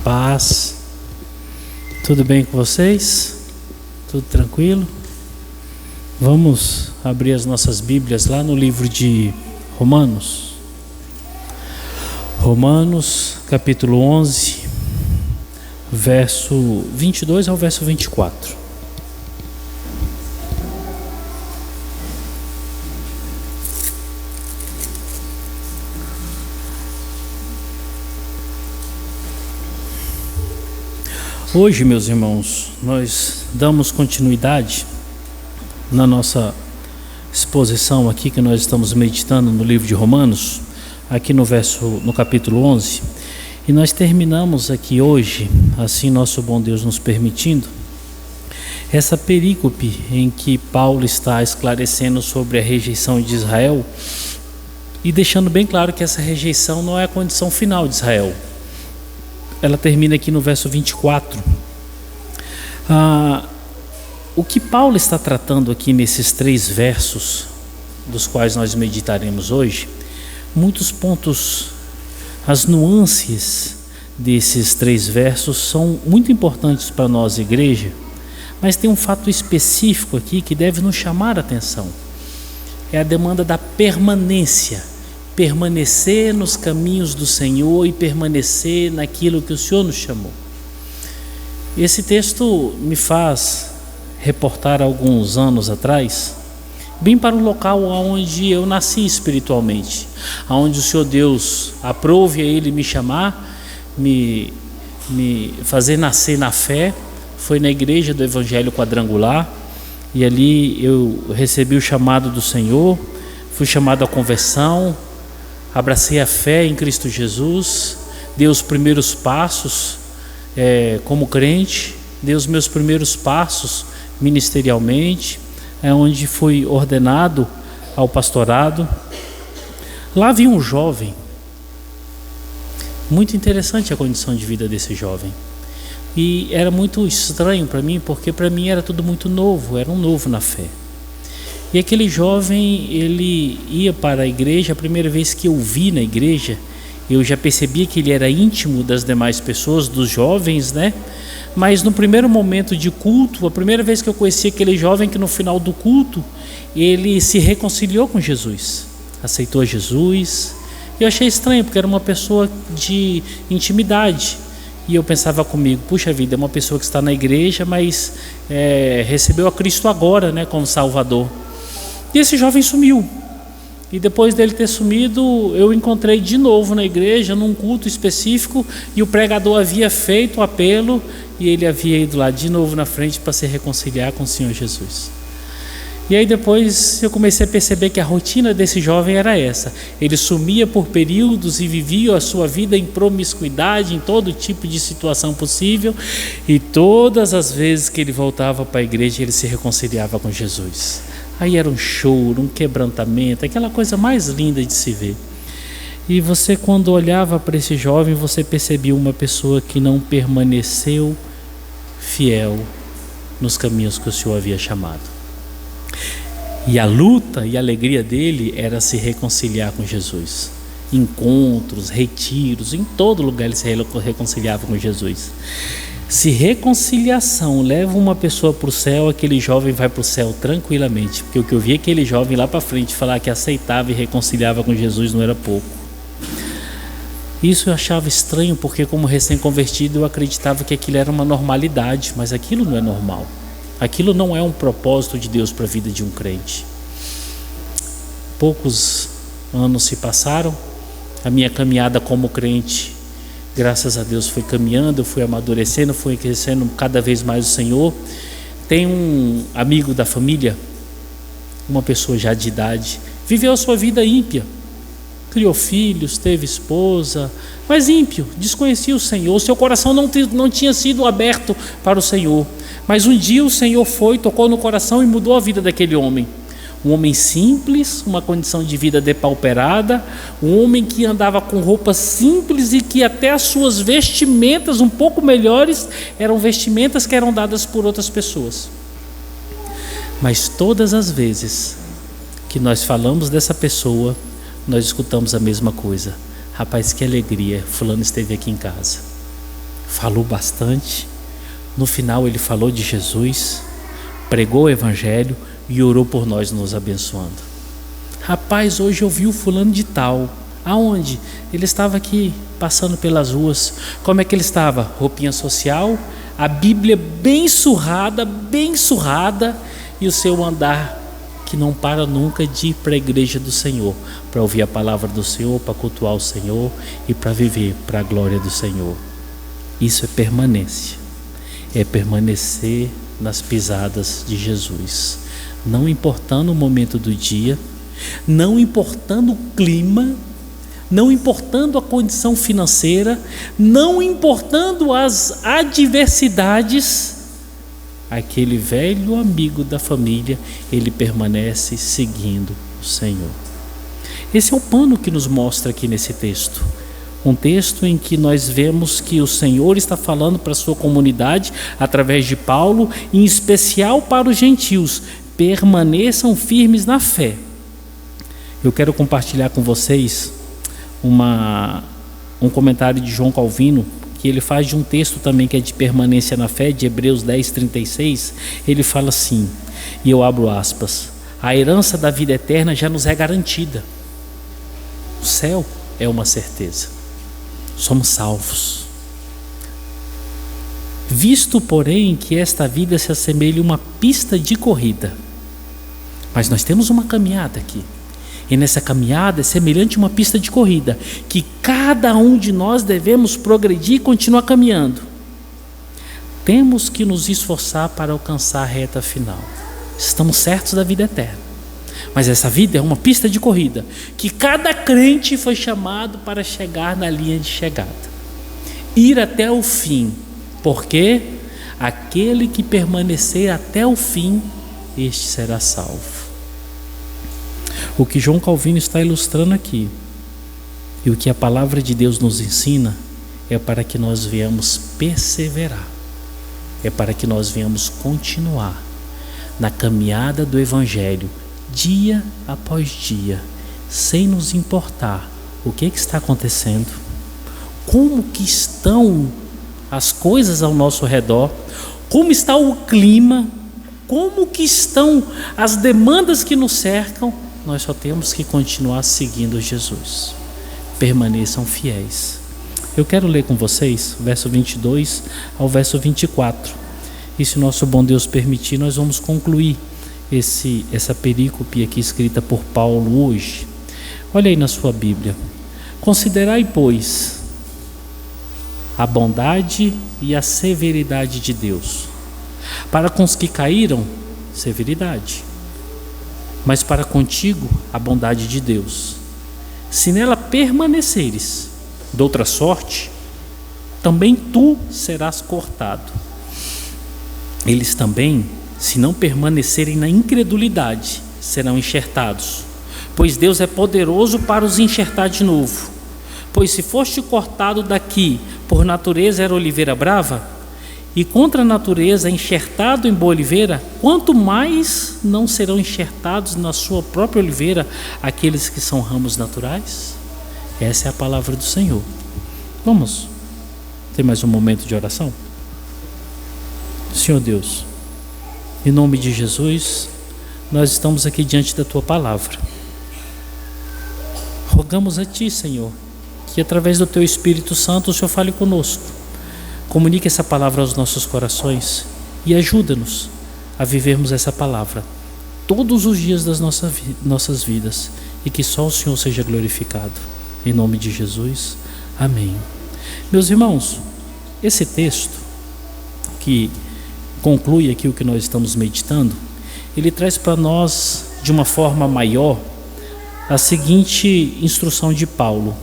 Paz. Tudo bem com vocês? Tudo tranquilo? Vamos abrir as nossas Bíblias lá no livro de Romanos. Romanos, capítulo 11, verso 22 ao verso 24. Hoje, meus irmãos, nós damos continuidade na nossa exposição aqui que nós estamos meditando no livro de Romanos, aqui no capítulo 11, e nós terminamos aqui hoje, assim nosso bom Deus nos permitindo, essa perícope em que Paulo está esclarecendo sobre a rejeição de Israel e deixando bem claro que essa rejeição não é a condição final de Israel. Ela termina aqui no verso 24. O que Paulo está tratando aqui nesses 3 versos, dos quais nós meditaremos hoje, muitos pontos, as nuances desses 3 versos são muito importantes para nós, igreja, mas tem um fato específico aqui que deve nos chamar a atenção. É a demanda da permanência. Permanecer nos caminhos do Senhor e permanecer naquilo que o Senhor nos chamou. Esse texto me faz reportar alguns anos atrás, bem para o local onde eu nasci espiritualmente, onde o Senhor Deus aprove a Ele me chamar, me fazer nascer na fé. Foi na igreja do Evangelho Quadrangular, e ali eu recebi o chamado do Senhor, fui chamado à conversão, abracei a fé em Cristo Jesus, dei os primeiros passos como crente, dei os meus primeiros passos ministerialmente, onde fui ordenado ao pastorado. Lá vi um jovem, muito interessante a condição de vida desse jovem, e era muito estranho para mim, porque para mim era tudo muito novo, era um novo na fé. E aquele jovem, ele ia para a igreja. A primeira vez que eu vi na igreja, eu já percebia que ele era íntimo das demais pessoas, dos jovens, né? Mas no primeiro momento de culto, a primeira vez que eu conheci aquele jovem, que no final do culto, ele se reconciliou com Jesus, aceitou Jesus. Eu achei estranho, porque era uma pessoa de intimidade. E eu pensava comigo, puxa vida, é uma pessoa que está na igreja, mas recebeu a Cristo agora, né, como Salvador. E esse jovem sumiu, e depois dele ter sumido, eu encontrei de novo na igreja, num culto específico, e o pregador havia feito o apelo, e ele havia ido lá de novo na frente para se reconciliar com o Senhor Jesus. E aí depois eu comecei a perceber que a rotina desse jovem era essa: ele sumia por períodos e vivia a sua vida em promiscuidade, em todo tipo de situação possível, e todas as vezes que ele voltava para a igreja, ele se reconciliava com Jesus. Aí era um choro, um quebrantamento, aquela coisa mais linda de se ver. E você, quando olhava para esse jovem, você percebia uma pessoa que não permaneceu fiel nos caminhos que o Senhor havia chamado. E a luta e a alegria dele era se reconciliar com Jesus. Encontros, retiros, em todo lugar ele se reconciliava com Jesus. Se reconciliação leva uma pessoa para o céu, aquele jovem vai para o céu tranquilamente, porque o que eu vi aquele jovem lá para frente falar que aceitava e reconciliava com Jesus não era pouco. Isso eu achava estranho, porque como recém-convertido eu acreditava que aquilo era uma normalidade, mas aquilo não é normal. Aquilo não é um propósito de Deus para a vida de um crente. Poucos anos se passaram, a minha caminhada como crente, graças a Deus, foi caminhando, eu fui amadurecendo, fui crescendo cada vez mais o Senhor. Tem um amigo da família, uma pessoa já de idade, viveu a sua vida ímpia, criou filhos, teve esposa, mas ímpio, desconhecia o Senhor, seu coração não tinha sido aberto para o Senhor. Mas um dia o Senhor tocou no coração e mudou a vida daquele homem. Um homem simples, uma condição de vida depauperada, um homem que andava com roupas simples e que até as suas vestimentas um pouco melhores eram vestimentas que eram dadas por outras pessoas. Mas todas as vezes que nós falamos dessa pessoa, nós escutamos a mesma coisa: rapaz, que alegria, fulano esteve aqui em casa. falou bastante. No final ele falou de Jesus, pregou o evangelho e orou por nós, nos abençoando. Rapaz, hoje eu vi o fulano de tal. Aonde? Ele estava aqui, passando pelas ruas. Como é que ele estava? Roupinha social, a Bíblia bem surrada, e o seu andar que não para nunca de ir para a igreja do Senhor, para ouvir a palavra do Senhor, para cultuar o Senhor e para viver para a glória do Senhor. Isso é permanência, é permanecer nas pisadas de Jesus, não importando o momento do dia, não importando o clima, não importando a condição financeira, não importando as adversidades, aquele velho amigo da família, ele permanece seguindo o Senhor. Esse é o pano que nos mostra aqui nesse texto. Um texto em que nós vemos que o Senhor está falando para a sua comunidade, através de Paulo, em especial para os gentios: permaneçam firmes na fé. Eu quero compartilhar com vocês um comentário de João Calvino, que ele faz de um texto também que é de permanência na fé, de Hebreus 10:36. Ele fala assim, e eu abro aspas: a herança da vida eterna já nos é garantida. O céu é uma certeza. Somos salvos. Visto, porém, que esta vida se assemelha a uma pista de corrida. Mas nós temos uma caminhada aqui. E nessa caminhada é semelhante a uma pista de corrida, que cada um de nós devemos progredir e continuar caminhando. Temos que nos esforçar para alcançar a reta final. Estamos certos da vida eterna. Mas essa vida é uma pista de corrida, que cada crente foi chamado para chegar na linha de chegada. Ir até o fim, porque aquele que permanecer até o fim, este será salvo. O que João Calvino está ilustrando aqui, e o que a palavra de Deus nos ensina, é para que nós venhamos perseverar, é para que nós venhamos continuar na caminhada do Evangelho, dia após dia, sem nos importar o que está acontecendo, como que estão as coisas ao nosso redor, como está o clima, como que estão as demandas que nos cercam. Nós só temos que continuar seguindo Jesus. Permaneçam fiéis. Eu quero ler com vocês verso 22 ao verso 24. E se nosso bom Deus permitir, nós vamos concluir essa perícope aqui escrita por Paulo hoje. Olha aí na sua Bíblia. Considerai, pois, a bondade e a severidade de Deus. Para com os que caíram, severidade, mas para contigo a bondade de Deus. Se nela permaneceres, de outra sorte, também tu serás cortado. Eles também, se não permanecerem na incredulidade, serão enxertados, pois Deus é poderoso para os enxertar de novo. Pois se foste cortado daqui, por natureza era oliveira brava, e contra a natureza enxertado em boa oliveira, quanto mais não serão enxertados na sua própria oliveira aqueles que são ramos naturais? Essa é a palavra do Senhor. Vamos ter mais um momento de oração? Senhor Deus, em nome de Jesus, nós estamos aqui diante da Tua palavra. Rogamos a Ti, Senhor, que através do Teu Espírito Santo o Senhor fale conosco. Comunique essa palavra aos nossos corações e ajuda-nos a vivermos essa palavra todos os dias das nossas vidas, e que só o Senhor seja glorificado. Em nome de Jesus, amém. Meus irmãos, esse texto que conclui aqui o que nós estamos meditando, ele traz para nós de uma forma maior a seguinte instrução de Paulo.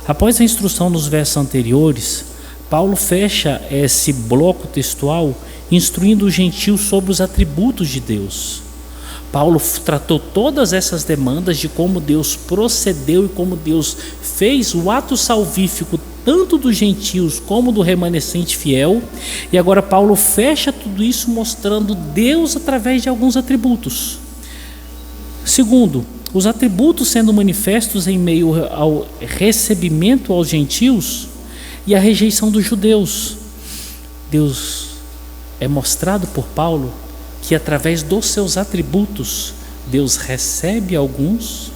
Após a instrução nos versos anteriores, Paulo fecha esse bloco textual instruindo os gentios sobre os atributos de Deus. Paulo tratou todas essas demandas de como Deus procedeu e como Deus fez o ato salvífico tanto dos gentios como do remanescente fiel. E agora Paulo fecha tudo isso mostrando Deus através de alguns atributos. Segundo, os atributos sendo manifestos em meio ao recebimento aos gentios, e a rejeição dos judeus. Deus é mostrado por Paulo que através dos seus atributos, Deus recebe alguns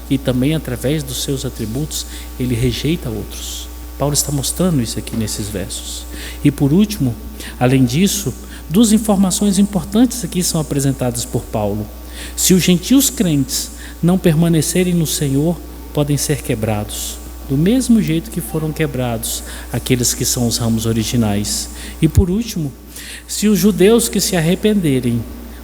e também através dos seus atributos ele rejeita outros. Paulo está mostrando isso aqui nesses versos. E por último, além disso, duas informações importantes aqui são apresentadas por Paulo. Se os gentios crentes não permanecerem no Senhor, podem ser quebrados, do mesmo jeito que foram quebrados aqueles que são os ramos originais. E por último, se os judeus que se arrependerem,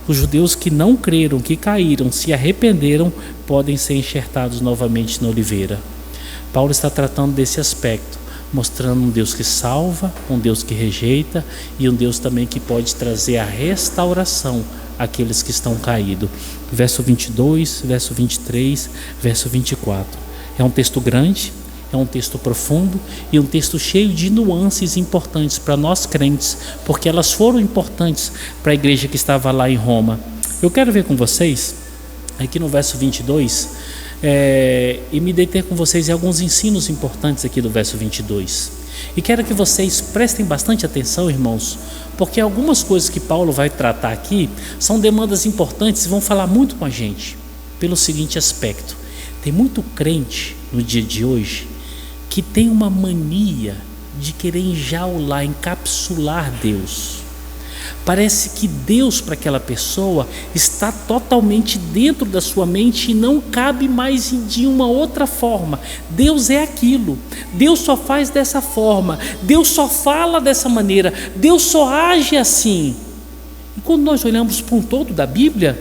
os judeus que não creram, que caíram, se arrependeram, podem ser enxertados novamente na oliveira. Paulo está tratando desse aspecto, mostrando um Deus que salva, um Deus que rejeita e um Deus também que pode trazer a restauração àqueles que estão caídos. Verso 22, verso 23, verso 24. É um texto grande, é um texto profundo e um texto cheio de nuances importantes para nós crentes, porque elas foram importantes para a igreja que estava lá em Roma. Eu quero ver com vocês, aqui no verso 22, e me deter com vocês em alguns ensinos importantes aqui do verso 22. E quero que vocês prestem bastante atenção, irmãos, porque algumas coisas que Paulo vai tratar aqui são demandas importantes e vão falar muito com a gente, pelo seguinte aspecto. Tem muito crente no dia de hoje que tem uma mania de querer enjaular, encapsular Deus. Parece que Deus para aquela pessoa está totalmente dentro da sua mente e não cabe mais de uma outra forma. Deus é aquilo, Deus só faz dessa forma, Deus só fala dessa maneira, Deus só age assim. E quando nós olhamos para um todo da Bíblia,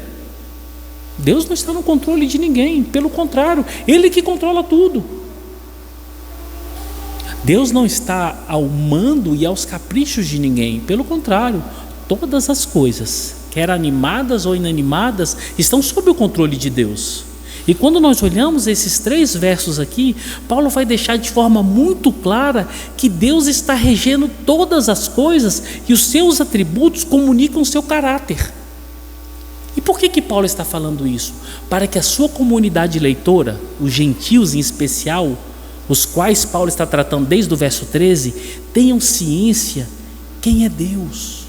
Deus não está no controle de ninguém, pelo contrário, Ele que controla tudo. Deus não está ao mando e aos caprichos de ninguém, pelo contrário, todas as coisas, quer animadas ou inanimadas, estão sob o controle de Deus. E quando nós olhamos esses 3 versos aqui, Paulo vai deixar de forma muito clara que Deus está regendo todas as coisas e os seus atributos comunicam o seu caráter. E por que Paulo está falando isso? Para que a sua comunidade leitora, os gentios em especial, os quais Paulo está tratando desde o verso 13, tenham ciência quem é Deus.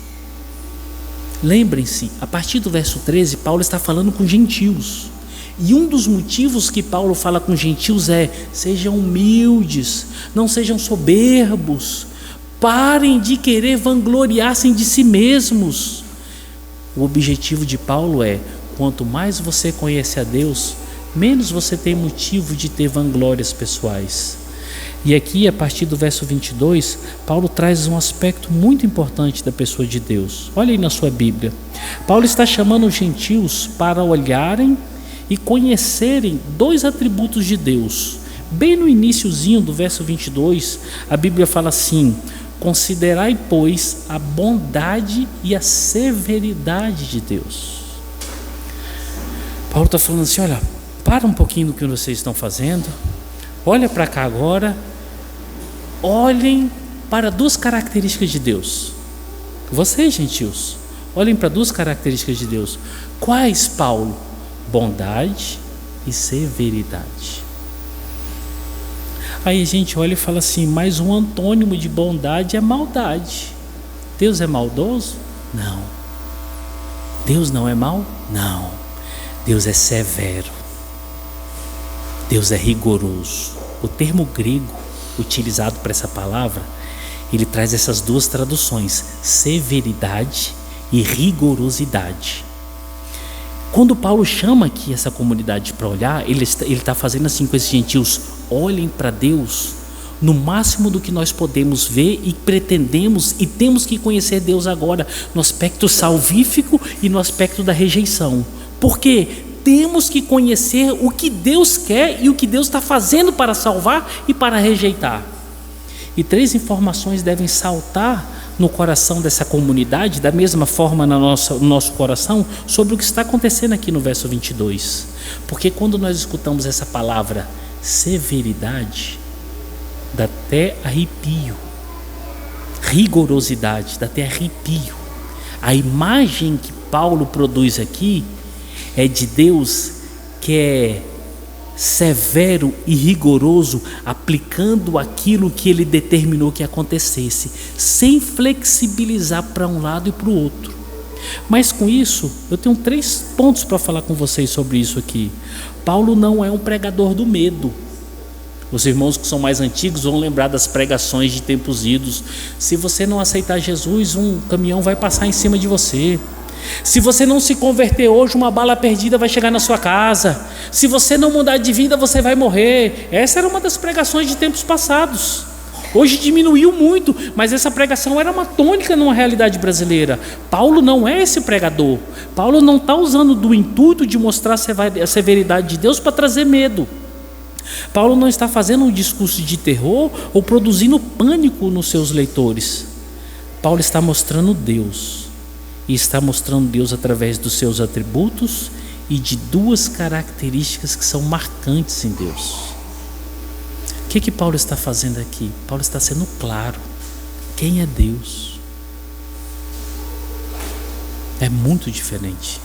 Lembrem-se, a partir do verso 13, Paulo está falando com gentios. E um dos motivos que Paulo fala com gentios é: sejam humildes, não sejam soberbos, parem de querer vangloriar-se de si mesmos. O objetivo de Paulo é: quanto mais você conhece a Deus, menos você tem motivo de ter vanglórias pessoais. E aqui, a partir do verso 22, Paulo traz um aspecto muito importante da pessoa de Deus. Olha aí na sua Bíblia. Paulo está chamando os gentios para olharem e conhecerem 2 atributos de Deus. Bem no iniciozinho do verso 22, a Bíblia fala assim: considerai, pois, a bondade e a severidade de Deus. Paulo está falando assim: olha, para um pouquinho do que vocês estão fazendo, olha para cá agora, olhem para 2 características de Deus. Vocês, gentios, olhem para 2 características de Deus. Quais, Paulo? Bondade e severidade. Aí a gente olha e fala assim: mas um antônimo de bondade é maldade. Deus é maldoso? Não. Deus não é mau? Não. Deus é severo. Deus é rigoroso. O termo grego utilizado para essa palavra, ele traz essas 2 traduções: severidade e rigorosidade. Quando Paulo chama aqui essa comunidade para olhar, ele está fazendo assim com esses gentios: olhem para Deus no máximo do que nós podemos ver e pretendemos e temos que conhecer Deus agora, no aspecto salvífico e no aspecto da rejeição. Por quê? Temos que conhecer o que Deus quer e o que Deus está fazendo para salvar e para rejeitar. E 3 informações devem saltar no coração dessa comunidade, da mesma forma no nosso coração, sobre o que está acontecendo aqui no verso 22. Porque quando nós escutamos essa palavra severidade, dá até arrepio. Rigorosidade, dá até arrepio. A imagem que Paulo produz aqui é de Deus que é severo e rigoroso, aplicando aquilo que ele determinou que acontecesse, sem flexibilizar para um lado e para o outro. Mas com isso, eu tenho 3 pontos para falar com vocês sobre isso aqui. Paulo não é um pregador do medo. Os irmãos que são mais antigos vão lembrar das pregações de tempos idos. Se você não aceitar Jesus, um caminhão vai passar em cima de você. Se você não se converter hoje, uma bala perdida vai chegar na sua casa. Se você não mudar de vida, você vai morrer. Essa era uma das pregações de tempos passados. Hoje diminuiu muito, mas essa pregação era uma tônica numa realidade brasileira. Paulo não é esse pregador. Paulo não está usando do intuito de mostrar a severidade de Deus para trazer medo. Paulo não está fazendo um discurso de terror ou produzindo pânico nos seus leitores. Paulo está mostrando Deus. E está mostrando Deus através dos seus atributos e de 2 características que são marcantes em Deus. O que Paulo está fazendo aqui? Paulo está sendo claro. Quem é Deus? É muito diferente.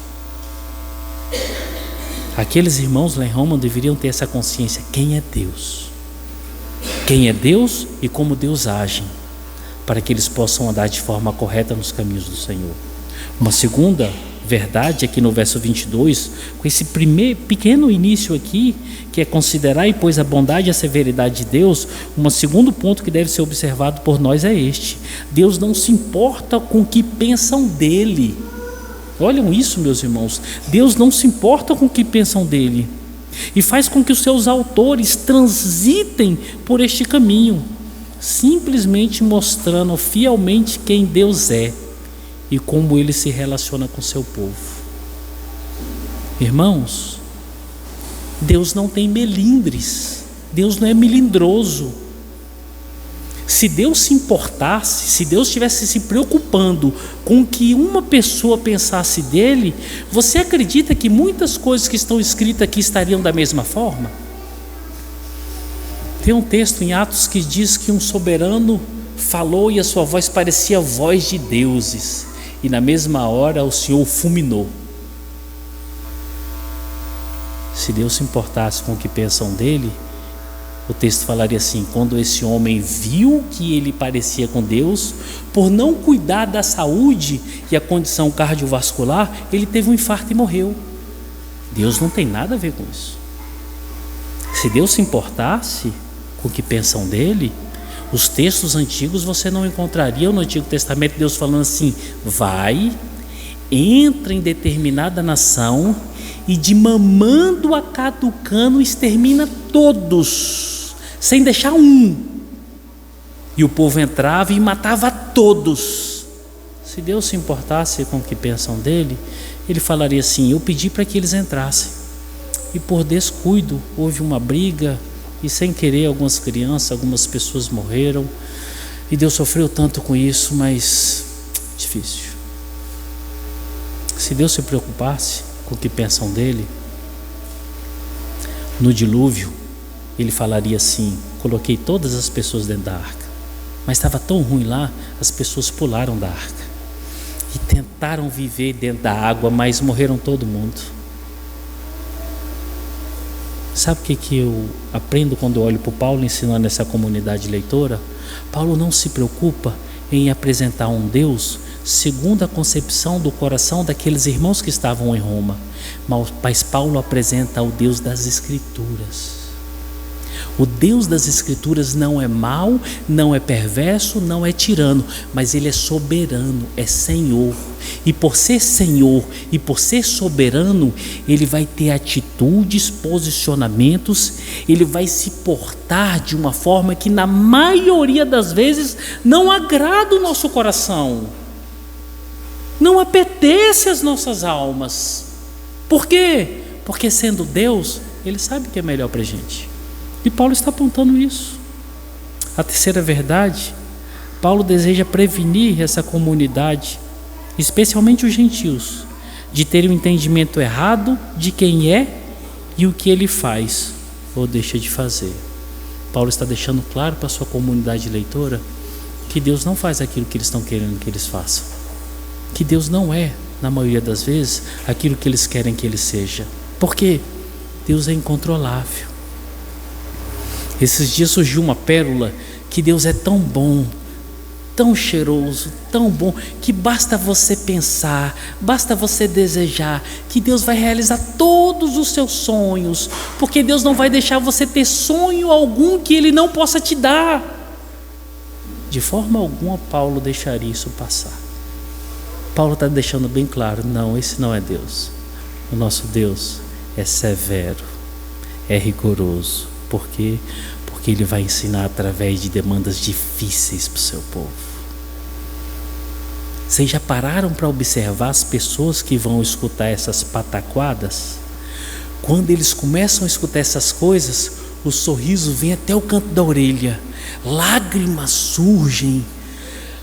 Aqueles irmãos lá em Roma deveriam ter essa consciência. Quem é Deus? Quem é Deus e como Deus age, para que eles possam andar de forma correta nos caminhos do Senhor. Uma segunda verdade aqui no verso 22, com esse pequeno início aqui, que é considerar e pois a bondade e a severidade de Deus, um segundo ponto que deve ser observado por nós é este: Deus não se importa com o que pensam dele. Olham isso, meus irmãos. Deus não se importa com o que pensam dele e faz com que os seus autores transitem por este caminho, simplesmente mostrando fielmente quem Deus é e como ele se relaciona com seu povo. Irmãos, Deus não tem melindres. Deus não é melindroso. Se Deus se importasse, se Deus estivesse se preocupando com o que uma pessoa pensasse dele, você acredita que muitas coisas que estão escritas aqui estariam da mesma forma? Tem um texto em Atos que diz que um soberano falou e a sua voz parecia a voz de deuses, e na mesma hora o Senhor fulminou. Se Deus se importasse com o que pensam dele, o texto falaria assim: quando esse homem viu que ele parecia com Deus, por não cuidar da saúde e a condição cardiovascular, ele teve um infarto e morreu. Deus não tem nada a ver com isso. Se Deus se importasse com o que pensam dele, os textos antigos você não encontraria no Antigo Testamento Deus falando assim: vai, entra em determinada nação e de mamando a caducando extermina todos, sem deixar um. E o povo entrava e matava todos. Se Deus se importasse com o que pensam dele, ele falaria assim: eu pedi para que eles entrassem, e por descuido houve uma briga, e sem querer algumas crianças, algumas pessoas morreram, e Deus sofreu tanto com isso, mas difícil. Se Deus se preocupasse com o que pensam dele, no dilúvio ele falaria assim: coloquei todas as pessoas dentro da arca, mas estava tão ruim lá, as pessoas pularam da arca e tentaram viver dentro da água, mas morreram todo mundo. Sabe o que eu aprendo quando eu olho para o Paulo ensinando essa comunidade leitora? Paulo não se preocupa em apresentar um Deus segundo a concepção do coração daqueles irmãos que estavam em Roma, mas Paulo apresenta o Deus das Escrituras. O Deus das Escrituras não é mau, não é perverso, não é tirano, mas ele é soberano, é Senhor. E por ser Senhor e por ser soberano, ele vai ter atitudes, posicionamentos, ele vai se portar de uma forma que na maioria das vezes não agrada o nosso coração, não apetece as nossas almas. Por quê? Porque sendo Deus, ele sabe o que é melhor para a gente. E Paulo está apontando isso. A terceira verdade, Paulo deseja prevenir essa comunidade, especialmente os gentios, de terem um entendimento errado de quem é e o que ele faz ou deixa de fazer. Paulo está deixando claro para a sua comunidade leitora que Deus não faz aquilo que eles estão querendo que eles façam, que Deus não é, na maioria das vezes, aquilo que eles querem que ele seja. Por quê? Deus é incontrolável. Esses dias surgiu uma pérola que Deus é tão bom, tão cheiroso, tão bom, que basta você pensar, basta você desejar, que Deus vai realizar todos os seus sonhos, porque Deus não vai deixar você ter sonho algum que Ele não possa te dar. De forma alguma Paulo deixaria isso passar. Paulo está deixando bem claro, não, esse não é Deus. O nosso Deus é severo, é rigoroso. Por quê? Porque Ele vai ensinar através de demandas difíceis para o seu povo. Vocês já pararam para observar as pessoas que vão escutar essas pataquadas? Quando eles começam a escutar essas coisas, o sorriso vem até o canto da orelha, lágrimas surgem,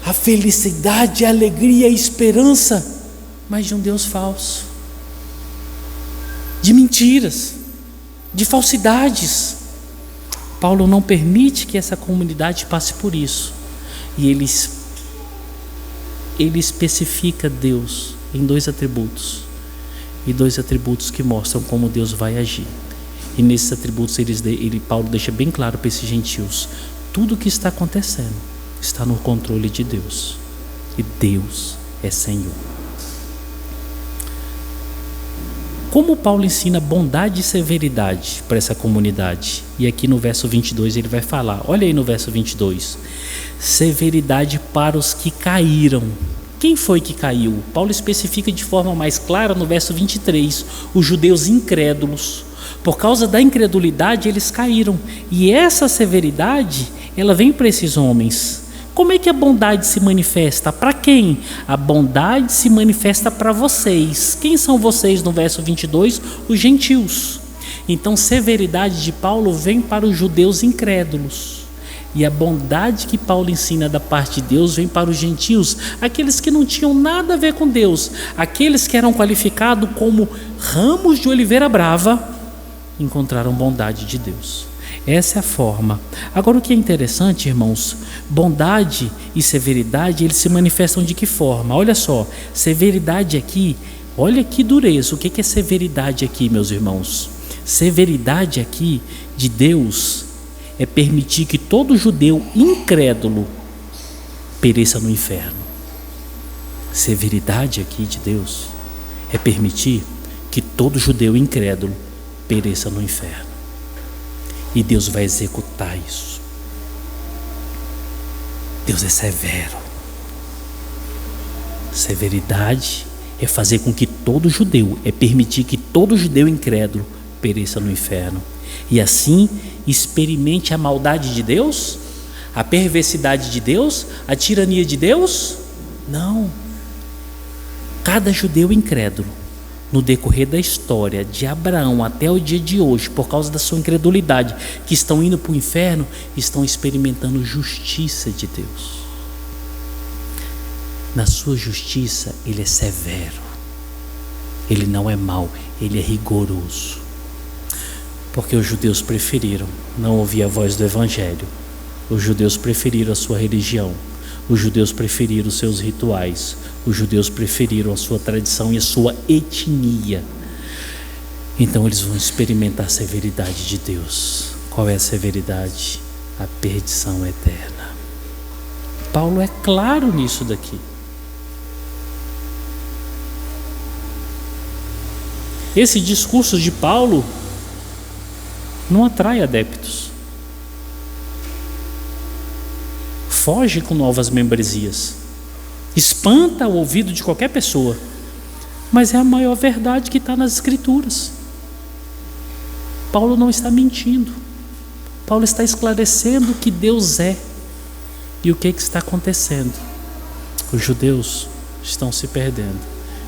a felicidade, a alegria, a esperança, mas de um Deus falso, de mentiras, de falsidades. Paulo não permite que essa comunidade passe por isso, e ele especifica Deus em 2 atributos, e 2 atributos que mostram como Deus vai agir. E nesses atributos Paulo deixa bem claro para esses gentios, tudo o que está acontecendo está no controle de Deus, e Deus é Senhor. Como Paulo ensina bondade e severidade para essa comunidade? E aqui no verso 22 ele vai falar, olha aí no verso 22, severidade para os que caíram. Quem foi que caiu? Paulo especifica de forma mais clara no verso 23, os judeus incrédulos. Por causa da incredulidade eles caíram, e essa severidade ela vem para esses homens. Como é que a bondade se manifesta? Para quem? A bondade se manifesta para vocês. Quem são vocês no verso 22? Os gentios. Então, severidade de Paulo vem para os judeus incrédulos. E a bondade que Paulo ensina da parte de Deus vem para os gentios, aqueles que não tinham nada a ver com Deus, aqueles que eram qualificados como ramos de oliveira brava, encontraram bondade de Deus. Essa é a forma. Agora, o que é interessante, irmãos, bondade e severidade, eles se manifestam de que forma? Olha só, severidade aqui, olha que dureza. O que é severidade aqui, meus irmãos? Severidade aqui de Deus é permitir que todo judeu incrédulo pereça no inferno. Severidade aqui de Deus é permitir que todo judeu incrédulo pereça no inferno. E Deus vai executar isso. Deus é severo. Severidade é fazer com que todo judeu, é permitir que todo judeu incrédulo pereça no inferno. E assim experimente a maldade de Deus, a perversidade de Deus, a tirania de Deus? Não. Cada judeu incrédulo, no decorrer da história de Abraão até o dia de hoje, por causa da sua incredulidade, que estão indo para o inferno, estão experimentando justiça de Deus. Na sua justiça, Ele é severo, Ele não é mau, Ele é rigoroso. Porque os judeus preferiram não ouvir a voz do Evangelho, os judeus preferiram a sua religião, os judeus preferiram os seus rituais, os judeus preferiram a sua tradição e a sua etnia. Então eles vão experimentar a severidade de Deus. Qual é a severidade? A perdição eterna. Paulo é claro nisso daqui. Esse discurso de Paulo não atrai adeptos. Foge com novas membresias, espanta o ouvido de qualquer pessoa, mas é a maior verdade que está nas Escrituras. Paulo não está mentindo, Paulo está esclarecendo o que Deus é e o que está acontecendo. Os judeus estão se perdendo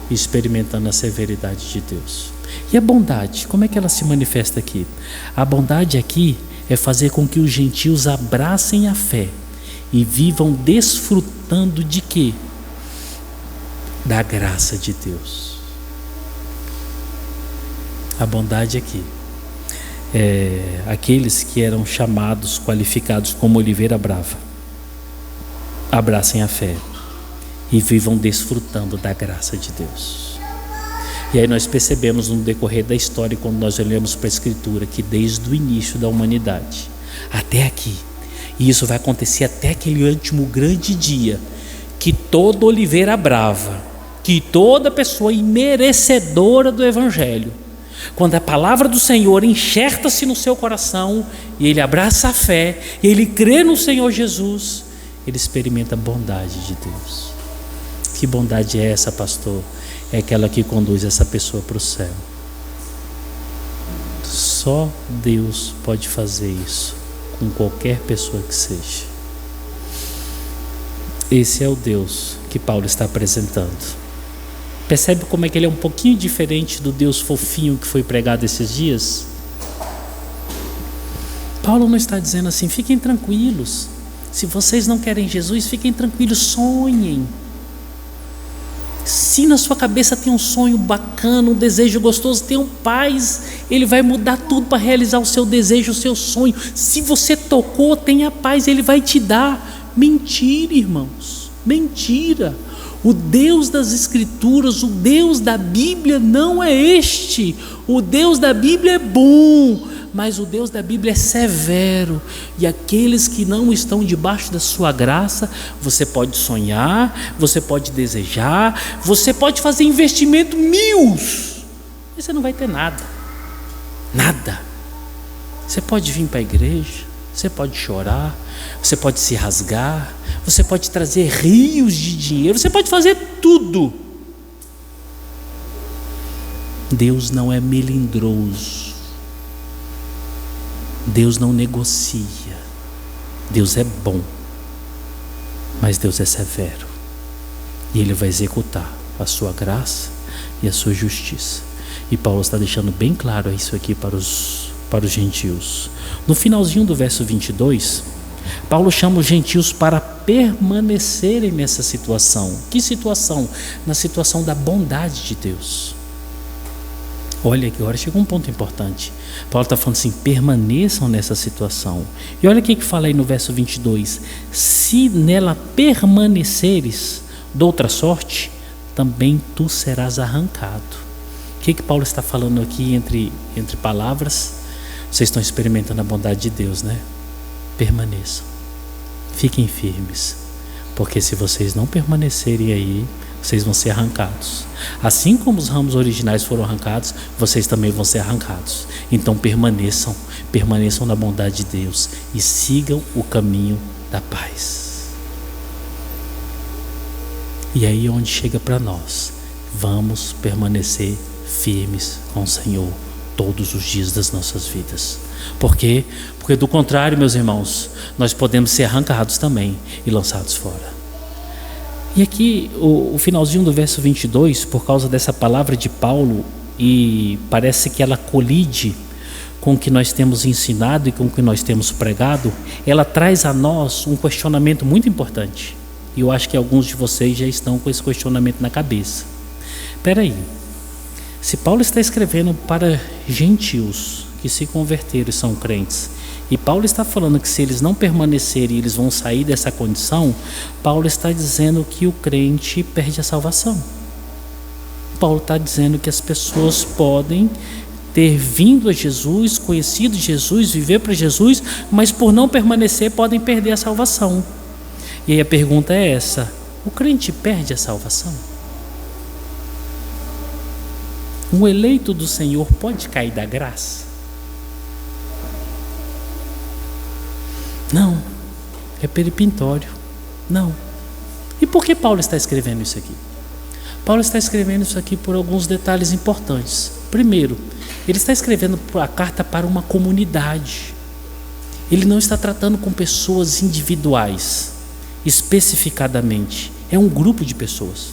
e experimentando a severidade de Deus. E a bondade, como é que ela se manifesta aqui? A bondade aqui é fazer com que os gentios abracem a fé e vivam desfrutando de quê? Da graça de Deus. A bondade aqui é aqueles que eram chamados, qualificados como oliveira brava, abracem a fé e vivam desfrutando da graça de Deus. E aí nós percebemos no decorrer da história, quando nós olhamos para a Escritura, que desde o início da humanidade, até aqui. E isso vai acontecer até aquele último grande dia, que toda oliveira brava, que toda pessoa imerecedora do Evangelho, quando a palavra do Senhor enxerta-se no seu coração, e ele abraça a fé, e ele crê no Senhor Jesus, ele experimenta a bondade de Deus. Que bondade é essa, pastor? É aquela que conduz essa pessoa para o céu. Só Deus pode fazer isso com qualquer pessoa que seja. Esse é o Deus que Paulo está apresentando. Percebe como é que ele é um pouquinho diferente do Deus fofinho que foi pregado esses dias? Paulo não está dizendo assim: fiquem tranquilos, se vocês não querem Jesus, fiquem tranquilos, sonhem. Se na sua cabeça tem um sonho bacana, um desejo gostoso, tenham paz, ele vai mudar tudo para realizar o seu desejo, o seu sonho. Se você tocou, tenha paz, ele vai te dar. Mentira, irmãos, mentira. O Deus das Escrituras, o Deus da Bíblia não é este. O Deus da Bíblia é bom, mas o Deus da Bíblia é severo. E aqueles que não estão debaixo da sua graça, você pode sonhar, você pode desejar, você pode fazer investimento mil, mas você não vai ter nada. Nada. Você pode vir para a igreja, você pode chorar, você pode se rasgar, você pode trazer rios de dinheiro, você pode fazer tudo. Deus não é melindroso. Deus não negocia. Deus é bom, mas Deus é severo. E Ele vai executar a sua graça e a sua justiça. E Paulo está deixando bem claro isso aqui para os gentios. No finalzinho do verso 22, Paulo chama os gentios para permanecerem nessa situação. Que situação? Na situação da bondade de Deus. Olha aqui, agora chegou um ponto importante. Paulo está falando assim: permaneçam nessa situação. E olha o que fala aí no verso 22: se nela permaneceres, de outra sorte, também tu serás arrancado. O que Paulo está falando aqui entre palavras? Vocês estão experimentando a bondade de Deus, né? Permaneçam, fiquem firmes, porque se vocês não permanecerem aí, vocês vão ser arrancados. Assim como os ramos originais foram arrancados, vocês também vão ser arrancados. Então permaneçam na bondade de Deus e sigam o caminho da paz. E aí é onde chega para nós: vamos permanecer firmes com o Senhor todos os dias das nossas vidas. Por quê? Porque do contrário, meus irmãos, nós podemos ser arrancados também e lançados fora. E aqui o finalzinho do verso 22, por causa dessa palavra de Paulo, e parece que ela colide com o que nós temos ensinado e com o que nós temos pregado, ela traz a nós um questionamento muito importante. E eu acho que alguns de vocês já estão com esse questionamento na cabeça. Espera aí, se Paulo está escrevendo para gentios que se converteram e são crentes, e Paulo está falando que se eles não permanecerem, eles vão sair dessa condição, Paulo está dizendo que o crente perde a salvação. Paulo está dizendo que as pessoas podem ter vindo a Jesus, conhecido Jesus, viver para Jesus, mas por não permanecer podem perder a salvação. E aí a pergunta é essa: o crente perde a salvação? Um eleito do Senhor pode cair da graça? Não, é peremptório. Não. E por que Paulo está escrevendo isso aqui? Paulo está escrevendo isso aqui por alguns detalhes importantes. Primeiro, ele está escrevendo a carta para uma comunidade. Ele não está tratando com pessoas individuais, especificadamente. É um grupo de pessoas.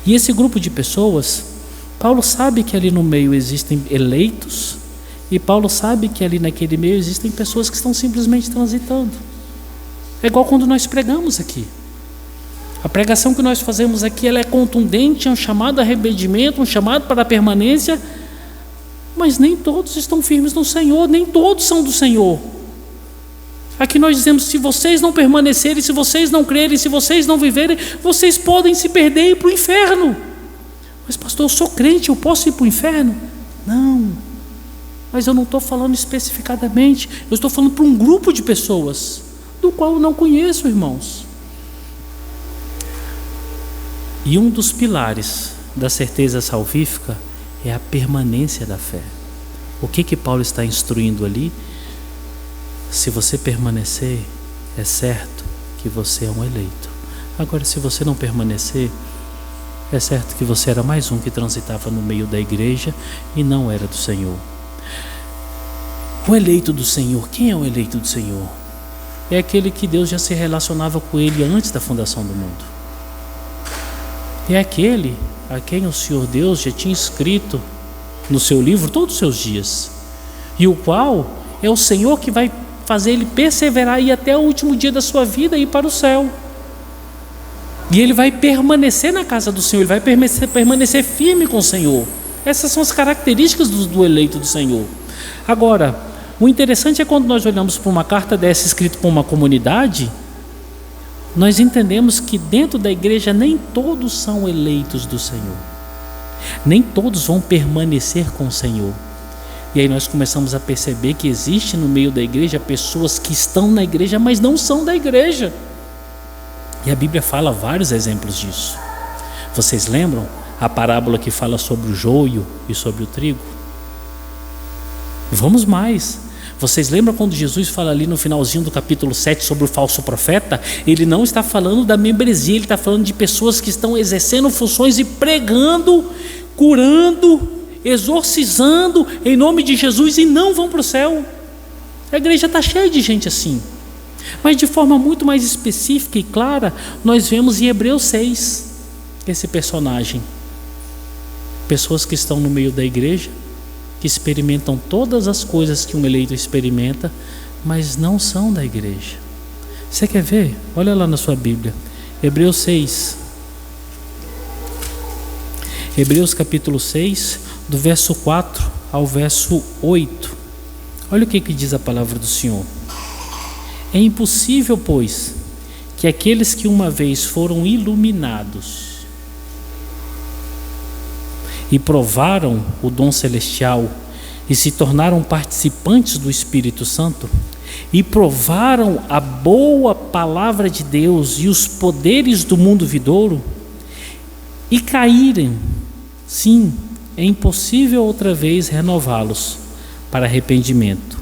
E esse grupo de pessoas, Paulo sabe que ali no meio existem eleitos, e Paulo sabe que ali naquele meio existem pessoas que estão simplesmente transitando. É igual quando nós pregamos aqui. A pregação que nós fazemos aqui, ela é contundente, é um chamado a arrependimento, um chamado para a permanência, mas nem todos estão firmes no Senhor, nem todos são do Senhor. Aqui nós dizemos: se vocês não permanecerem, se vocês não crerem, se vocês não viverem, vocês podem se perder e ir para o inferno. Mas pastor, eu sou crente, eu posso ir para o inferno? Não. Mas eu não estou falando especificadamente, eu estou falando para um grupo de pessoas, do qual eu não conheço, irmãos. E um dos pilares da certeza salvífica é a permanência da fé. O que Paulo está instruindo ali? Se você permanecer, é certo que você é um eleito. Agora, se você não permanecer, é certo que você era mais um que transitava no meio da igreja e não era do Senhor. O eleito do Senhor, quem é o eleito do Senhor? É aquele que Deus já se relacionava com ele antes da fundação do mundo. É aquele a quem o Senhor Deus já tinha escrito no seu livro todos os seus dias, e o qual é o Senhor que vai fazer ele perseverar e até o último dia da sua vida ir para o céu. E ele vai permanecer na casa do Senhor, ele vai permanecer firme com o Senhor. Essas são as características do eleito do Senhor. Agora, o interessante é quando nós olhamos para uma carta dessa escrita por uma comunidade, nós entendemos que dentro da igreja nem todos são eleitos do Senhor, nem todos vão permanecer com o Senhor. E aí nós começamos a perceber que existe no meio da igreja pessoas que estão na igreja, mas não são da igreja. E a Bíblia fala vários exemplos disso. Vocês lembram a parábola que fala sobre o joio e sobre o trigo? Vamos mais. Vocês lembram quando Jesus fala ali no finalzinho do capítulo 7 sobre o falso profeta? Ele não está falando da membresia, ele está falando de pessoas que estão exercendo funções e pregando, curando, exorcizando em nome de Jesus e não vão para o céu. A igreja está cheia de gente assim. Mas de forma muito mais específica e clara, nós vemos em Hebreus 6 esse personagem. Pessoas que estão no meio da igreja, que experimentam todas as coisas que um eleito experimenta, mas não são da igreja. Você quer ver? Olha lá na sua Bíblia, Hebreus 6. Hebreus capítulo 6, do verso 4 ao verso 8. Olha o que diz a palavra do Senhor. É impossível, pois, que aqueles que uma vez foram iluminados e provaram o dom celestial e se tornaram participantes do Espírito Santo e provaram a boa palavra de Deus e os poderes do mundo vindouro e caírem, sim, é impossível outra vez renová-los para arrependimento,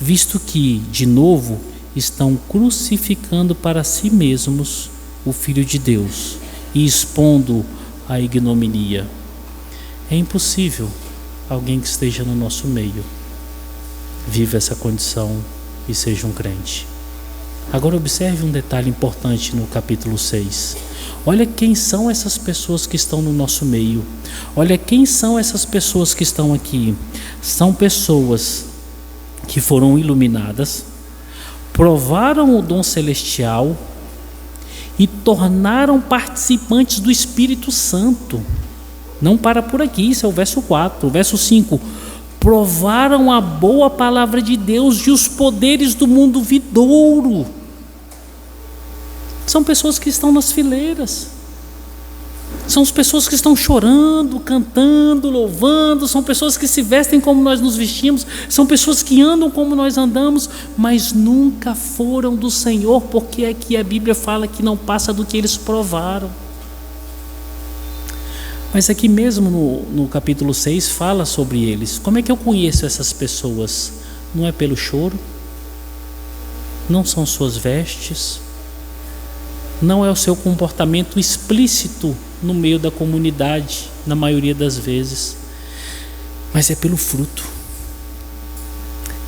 visto que, de novo, estão crucificando para si mesmos o Filho de Deus e expondo a ignominia. É impossível alguém que esteja no nosso meio viva essa condição e seja um crente. Agora observe um detalhe importante no capítulo 6. Olha quem são essas pessoas que estão no nosso meio. Olha quem são essas pessoas que estão aqui. São pessoas que foram iluminadas, provaram o dom celestial e tornaram participantes do Espírito Santo. Não para por aqui, isso é o verso 4. O verso 5: provaram a boa palavra de Deus e os poderes do mundo vindouro. São pessoas que estão nas fileiras, são as pessoas que estão chorando, cantando, louvando, são pessoas que se vestem como nós nos vestimos, são pessoas que andam como nós andamos, mas nunca foram do Senhor, porque aqui a Bíblia fala que não passa do que eles provaram. Mas aqui mesmo no capítulo 6 fala sobre eles. Como é que eu conheço essas pessoas? Não é pelo choro, não são suas vestes, não é o seu comportamento explícito no meio da comunidade, na maioria das vezes, mas é pelo fruto.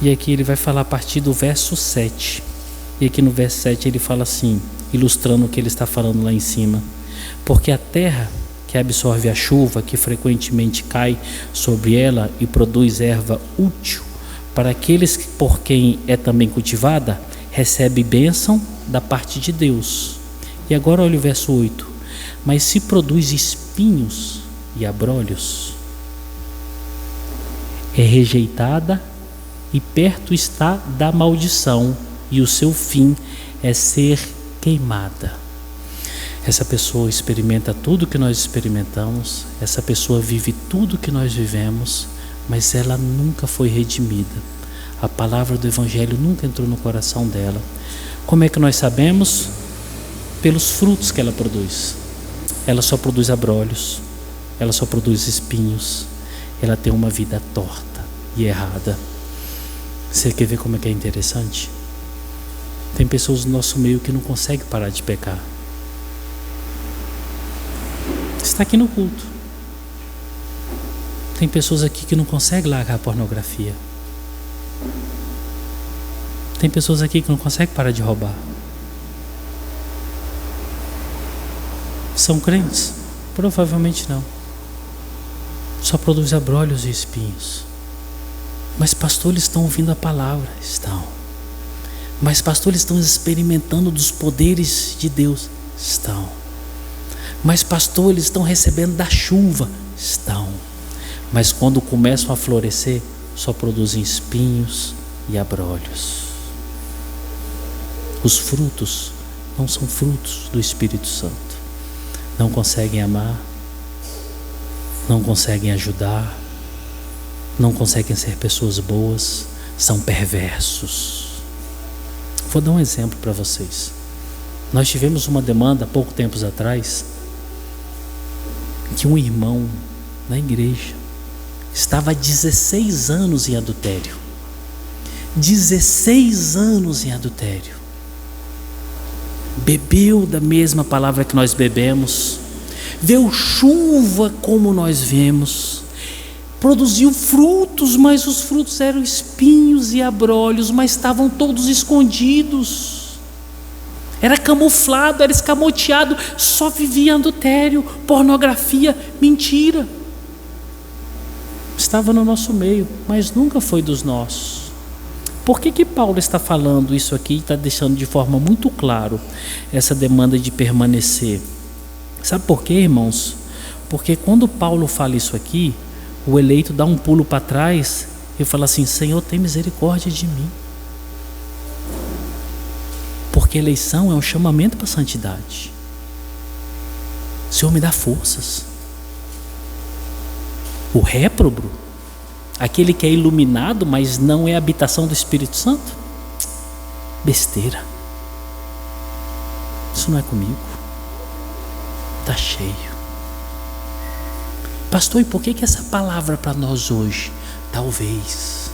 E aqui ele vai falar a partir do verso 7. E aqui no verso 7 ele fala assim, ilustrando o que ele está falando lá em cima: porque a terra que absorve a chuva que frequentemente cai sobre ela e produz erva útil para aqueles por quem é também cultivada, recebe bênção da parte de Deus. E agora olha o verso 8: mas se produz espinhos e abrolhos, é rejeitada e perto está da maldição, e o seu fim é ser queimada. Essa pessoa experimenta tudo que nós experimentamos, essa pessoa vive tudo que nós vivemos, mas ela nunca foi redimida. A palavra do Evangelho nunca entrou no coração dela. Como é que nós sabemos? Pelos frutos que ela produz. Ela só produz abrolhos, ela só produz espinhos, ela tem uma vida torta e errada. Você quer ver como é que é interessante? Tem pessoas no nosso meio que não conseguem parar de pecar. Está aqui no culto. Tem pessoas aqui que não conseguem largar a pornografia. Tem pessoas aqui que não conseguem parar de roubar. São crentes? Provavelmente não. Só produz abrolhos e espinhos. Mas pastor, eles estão ouvindo a palavra. Estão. Mas pastor, eles estão experimentando dos poderes de Deus. Estão. Mas pastor, eles estão recebendo da chuva. Estão. Mas quando começam a florescer, só produzem espinhos e abrolhos. Os frutos não são frutos do Espírito Santo. Não conseguem amar, não conseguem ajudar, não conseguem ser pessoas boas, são perversos. Vou dar um exemplo para vocês. Nós tivemos uma demanda há pouco tempo atrás, que um irmão na igreja estava há 16 anos em adultério. 16 anos em adultério. Bebeu da mesma palavra que nós bebemos, viu chuva como nós vemos, produziu frutos, mas os frutos eram espinhos e abrolhos, mas estavam todos escondidos, era camuflado, era escamoteado, só vivia adultério, pornografia, mentira. Estava no nosso meio, mas nunca foi dos nossos. Por que Paulo está falando isso aqui e está deixando de forma muito claro essa demanda de permanecer? Sabe por quê, irmãos? Porque quando Paulo fala isso aqui, o eleito dá um pulo para trás e fala assim: Senhor, tem misericórdia de mim. Porque eleição é um chamamento para a santidade. Senhor, me dá forças. O réprobo, aquele que é iluminado, mas não é a habitação do Espírito Santo, besteira. Isso não é comigo. Está cheio. Pastor, e por que essa palavra para nós hoje? Talvez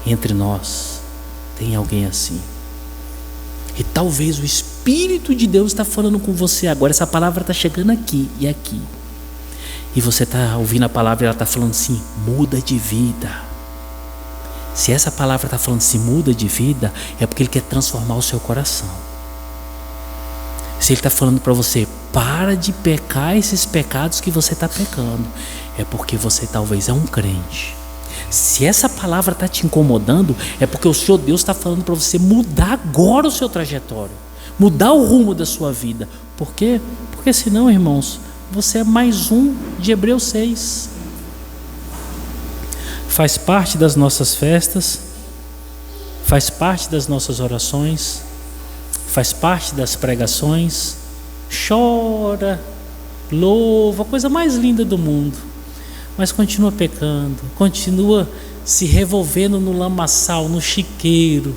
entre nós tem alguém assim. E talvez o Espírito de Deus está falando com você agora. Essa palavra está chegando aqui e aqui. E você está ouvindo a palavra e ela está falando assim: muda de vida. Se essa palavra está falando assim, muda de vida, é porque Ele quer transformar o seu coração. Se Ele está falando para você, para de pecar esses pecados que você está pecando, é porque você talvez é um crente. Se essa palavra está te incomodando, é porque o Senhor Deus está falando para você mudar agora o seu trajetório, mudar o rumo da sua vida. Por quê? Porque senão, irmãos, você é mais um de Hebreus 6. Faz parte das nossas festas, faz parte das nossas orações, faz parte das pregações. Chora, louva, a coisa mais linda do mundo, mas continua pecando, continua se revolvendo no lamaçal, no chiqueiro.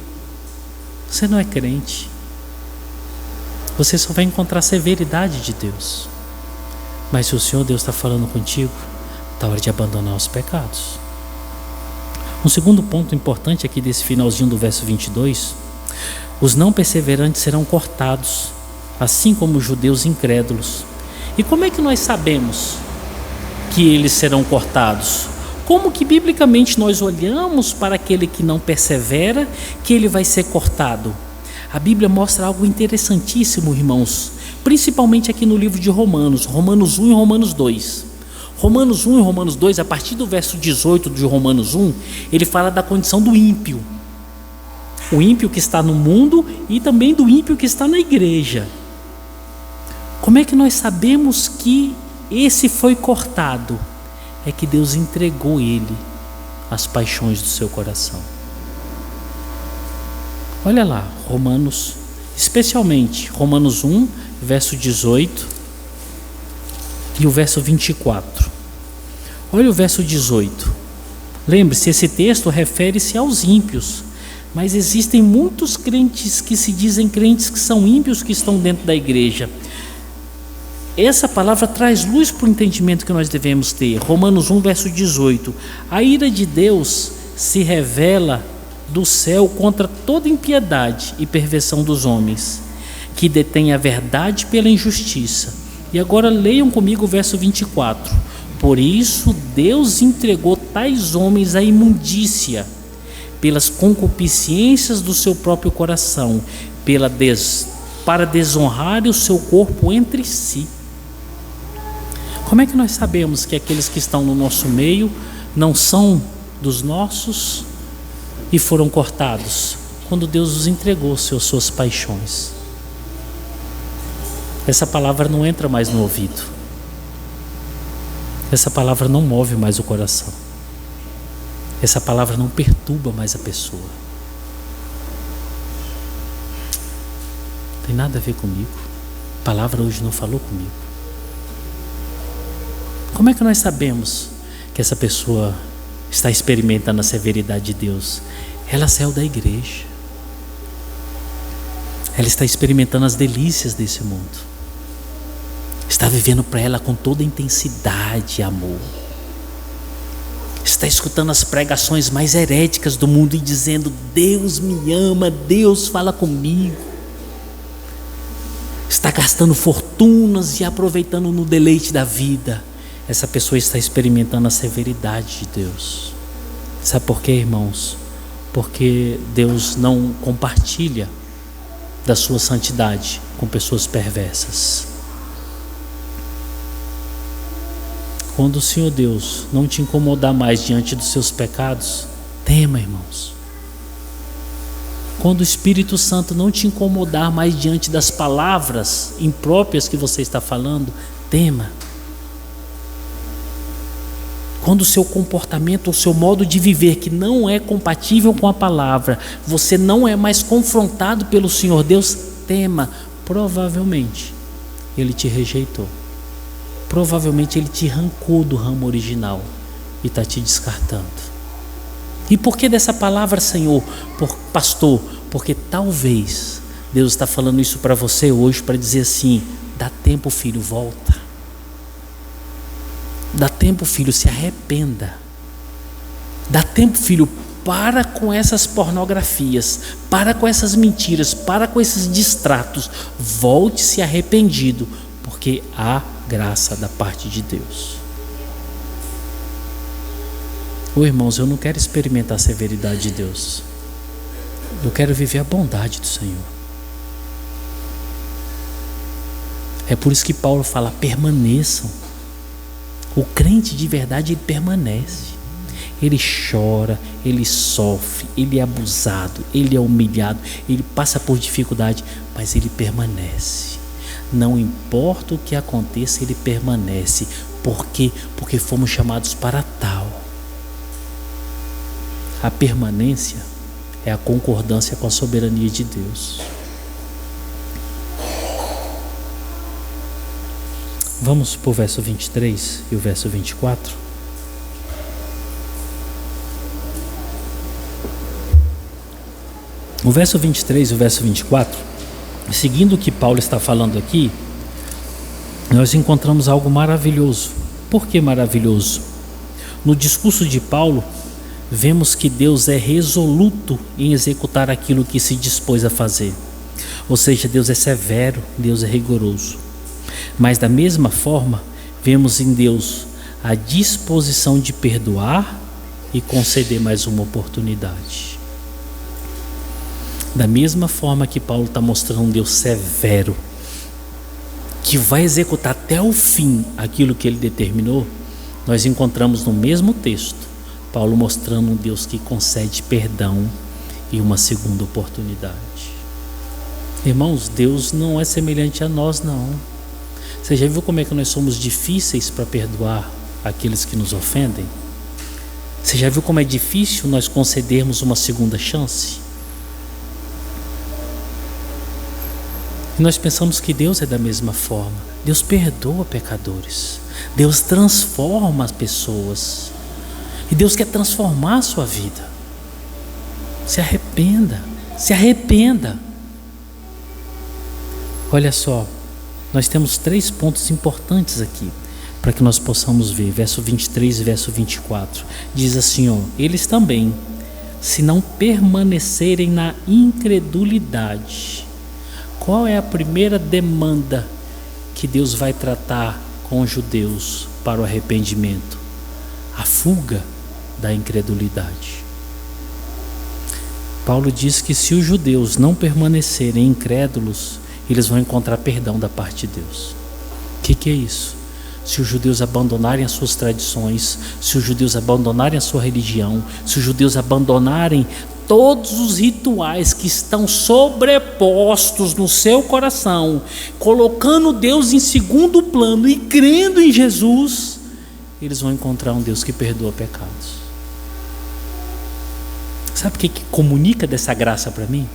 Você não é crente. Você só vai encontrar a severidade de Deus. Mas se o Senhor Deus está falando contigo, está hora de abandonar os pecados. Um segundo ponto importante aqui desse finalzinho do verso 22: os não perseverantes serão cortados, assim como os judeus incrédulos. E como é que nós sabemos que eles serão cortados? Como que biblicamente nós olhamos para aquele que não persevera, que ele vai ser cortado? A Bíblia mostra algo interessantíssimo, irmãos, principalmente aqui no livro de Romanos 1 e Romanos 2. Romanos 1 e Romanos 2, a partir do verso 18 de Romanos 1, ele fala da condição do ímpio. O ímpio que está no mundo e também do ímpio que está na igreja. Como é que nós sabemos que esse foi cortado? É que Deus entregou ele às paixões do seu coração. Olha lá, Romanos, especialmente Romanos 1, verso 18 e o verso 24. Olha o verso 18. Lembre-se, esse texto refere-se aos ímpios, mas existem muitos crentes que se dizem crentes que são ímpios, que estão dentro da igreja. Essa palavra traz luz para o entendimento que nós devemos ter. Romanos 1, verso 18. A ira de Deus se revela do céu contra toda impiedade e perversão dos homens, que detêm a verdade pela injustiça. E agora leiam comigo o verso 24. Por isso Deus entregou tais homens à imundícia, pelas concupiscências do seu próprio coração, para desonrar o seu corpo entre si. Como é que nós sabemos que aqueles que estão no nosso meio não são dos nossos e foram cortados? Quando Deus os entregou suas paixões. Essa palavra não entra mais no ouvido. Essa palavra não move mais o coração. Essa palavra não perturba mais a pessoa. Não tem nada a ver comigo. A palavra hoje não falou comigo. Como é que nós sabemos que essa pessoa está experimentando a severidade de Deus? Ela saiu da igreja. Ela está experimentando as delícias desse mundo. Está vivendo para ela com toda intensidade e amor. Está escutando as pregações mais heréticas do mundo e dizendo: Deus me ama, Deus fala comigo. Está gastando fortunas e aproveitando no deleite da vida. Essa pessoa está experimentando a severidade de Deus. Sabe por quê, irmãos? Porque Deus não compartilha da sua santidade com pessoas perversas. Quando o Senhor Deus não te incomodar mais diante dos seus pecados, tema, irmãos. Quando o Espírito Santo não te incomodar mais diante das palavras impróprias que você está falando, tema. Quando o seu comportamento, o seu modo de viver que não é compatível com a palavra, você não é mais confrontado pelo Senhor Deus, tema. Provavelmente Ele te rejeitou. Provavelmente Ele te arrancou do ramo original e está te descartando. E por que dessa palavra, Senhor? Pastor, porque talvez Deus está falando isso para você hoje para dizer assim: dá tempo, filho, volta. Dá tempo, filho, se arrependa. Dá tempo, filho, para com essas pornografias, para com essas mentiras, para com esses distratos. Volte-se arrependido, porque há graça da parte de Deus. Irmãos, eu não quero experimentar a severidade de Deus. Eu quero viver a bondade do Senhor. É por isso que Paulo fala: permaneçam. O crente de verdade, ele permanece. Ele chora, ele sofre, ele é abusado, ele é humilhado, ele passa por dificuldade, mas ele permanece. Não importa o que aconteça, ele permanece. Por quê? Porque fomos chamados para tal. A permanência é a concordância com a soberania de Deus. Vamos para o verso 23 e o verso 24. O verso 23 e o verso 24, seguindo o que Paulo está falando aqui, nós encontramos algo maravilhoso. Por que maravilhoso? No discurso de Paulo, vemos que Deus é resoluto em executar aquilo que se dispôs a fazer. Ou seja, Deus é severo, Deus é rigoroso. Mas da mesma forma, vemos em Deus a disposição de perdoar e conceder mais uma oportunidade. Da mesma forma que Paulo está mostrando um Deus severo, que vai executar até o fim aquilo que ele determinou, nós encontramos no mesmo texto Paulo mostrando um Deus que concede perdão e uma segunda oportunidade. Irmãos, Deus não é semelhante a nós, não. Você já viu como é que nós somos difíceis para perdoar aqueles que nos ofendem? Você já viu como é difícil nós concedermos uma segunda chance? E nós pensamos que Deus é da mesma forma. Deus perdoa pecadores. Deus transforma as pessoas. E Deus quer transformar a sua vida. Se arrependa. Se arrependa. Olha só, nós temos 3 pontos importantes aqui para que nós possamos ver. Verso 23 e verso 24. Diz assim, ó: eles também, se não permanecerem na incredulidade. Qual é a primeira demanda que Deus vai tratar com os judeus para o arrependimento? A fuga da incredulidade. Paulo diz que se os judeus não permanecerem incrédulos, eles vão encontrar perdão da parte de Deus. O que é isso? Se os judeus abandonarem as suas tradições, se os judeus abandonarem a sua religião, se os judeus abandonarem todos os rituais que estão sobrepostos no seu coração, colocando Deus em segundo plano e crendo em Jesus, eles vão encontrar um Deus que perdoa pecados. Sabe o que comunica dessa graça para mim?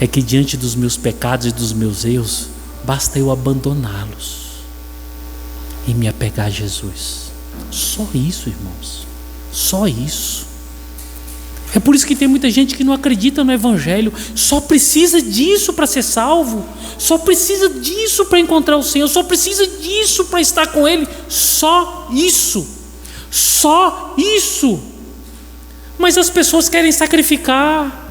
É que diante dos meus pecados e dos meus erros, basta eu abandoná-los e me apegar a Jesus. Só isso, irmãos. Só isso. É por isso que tem muita gente que não acredita no Evangelho. Só precisa disso para ser salvo. Só precisa disso para encontrar o Senhor. Só precisa disso para estar com Ele. Só isso. Só isso. Mas as pessoas querem sacrificar.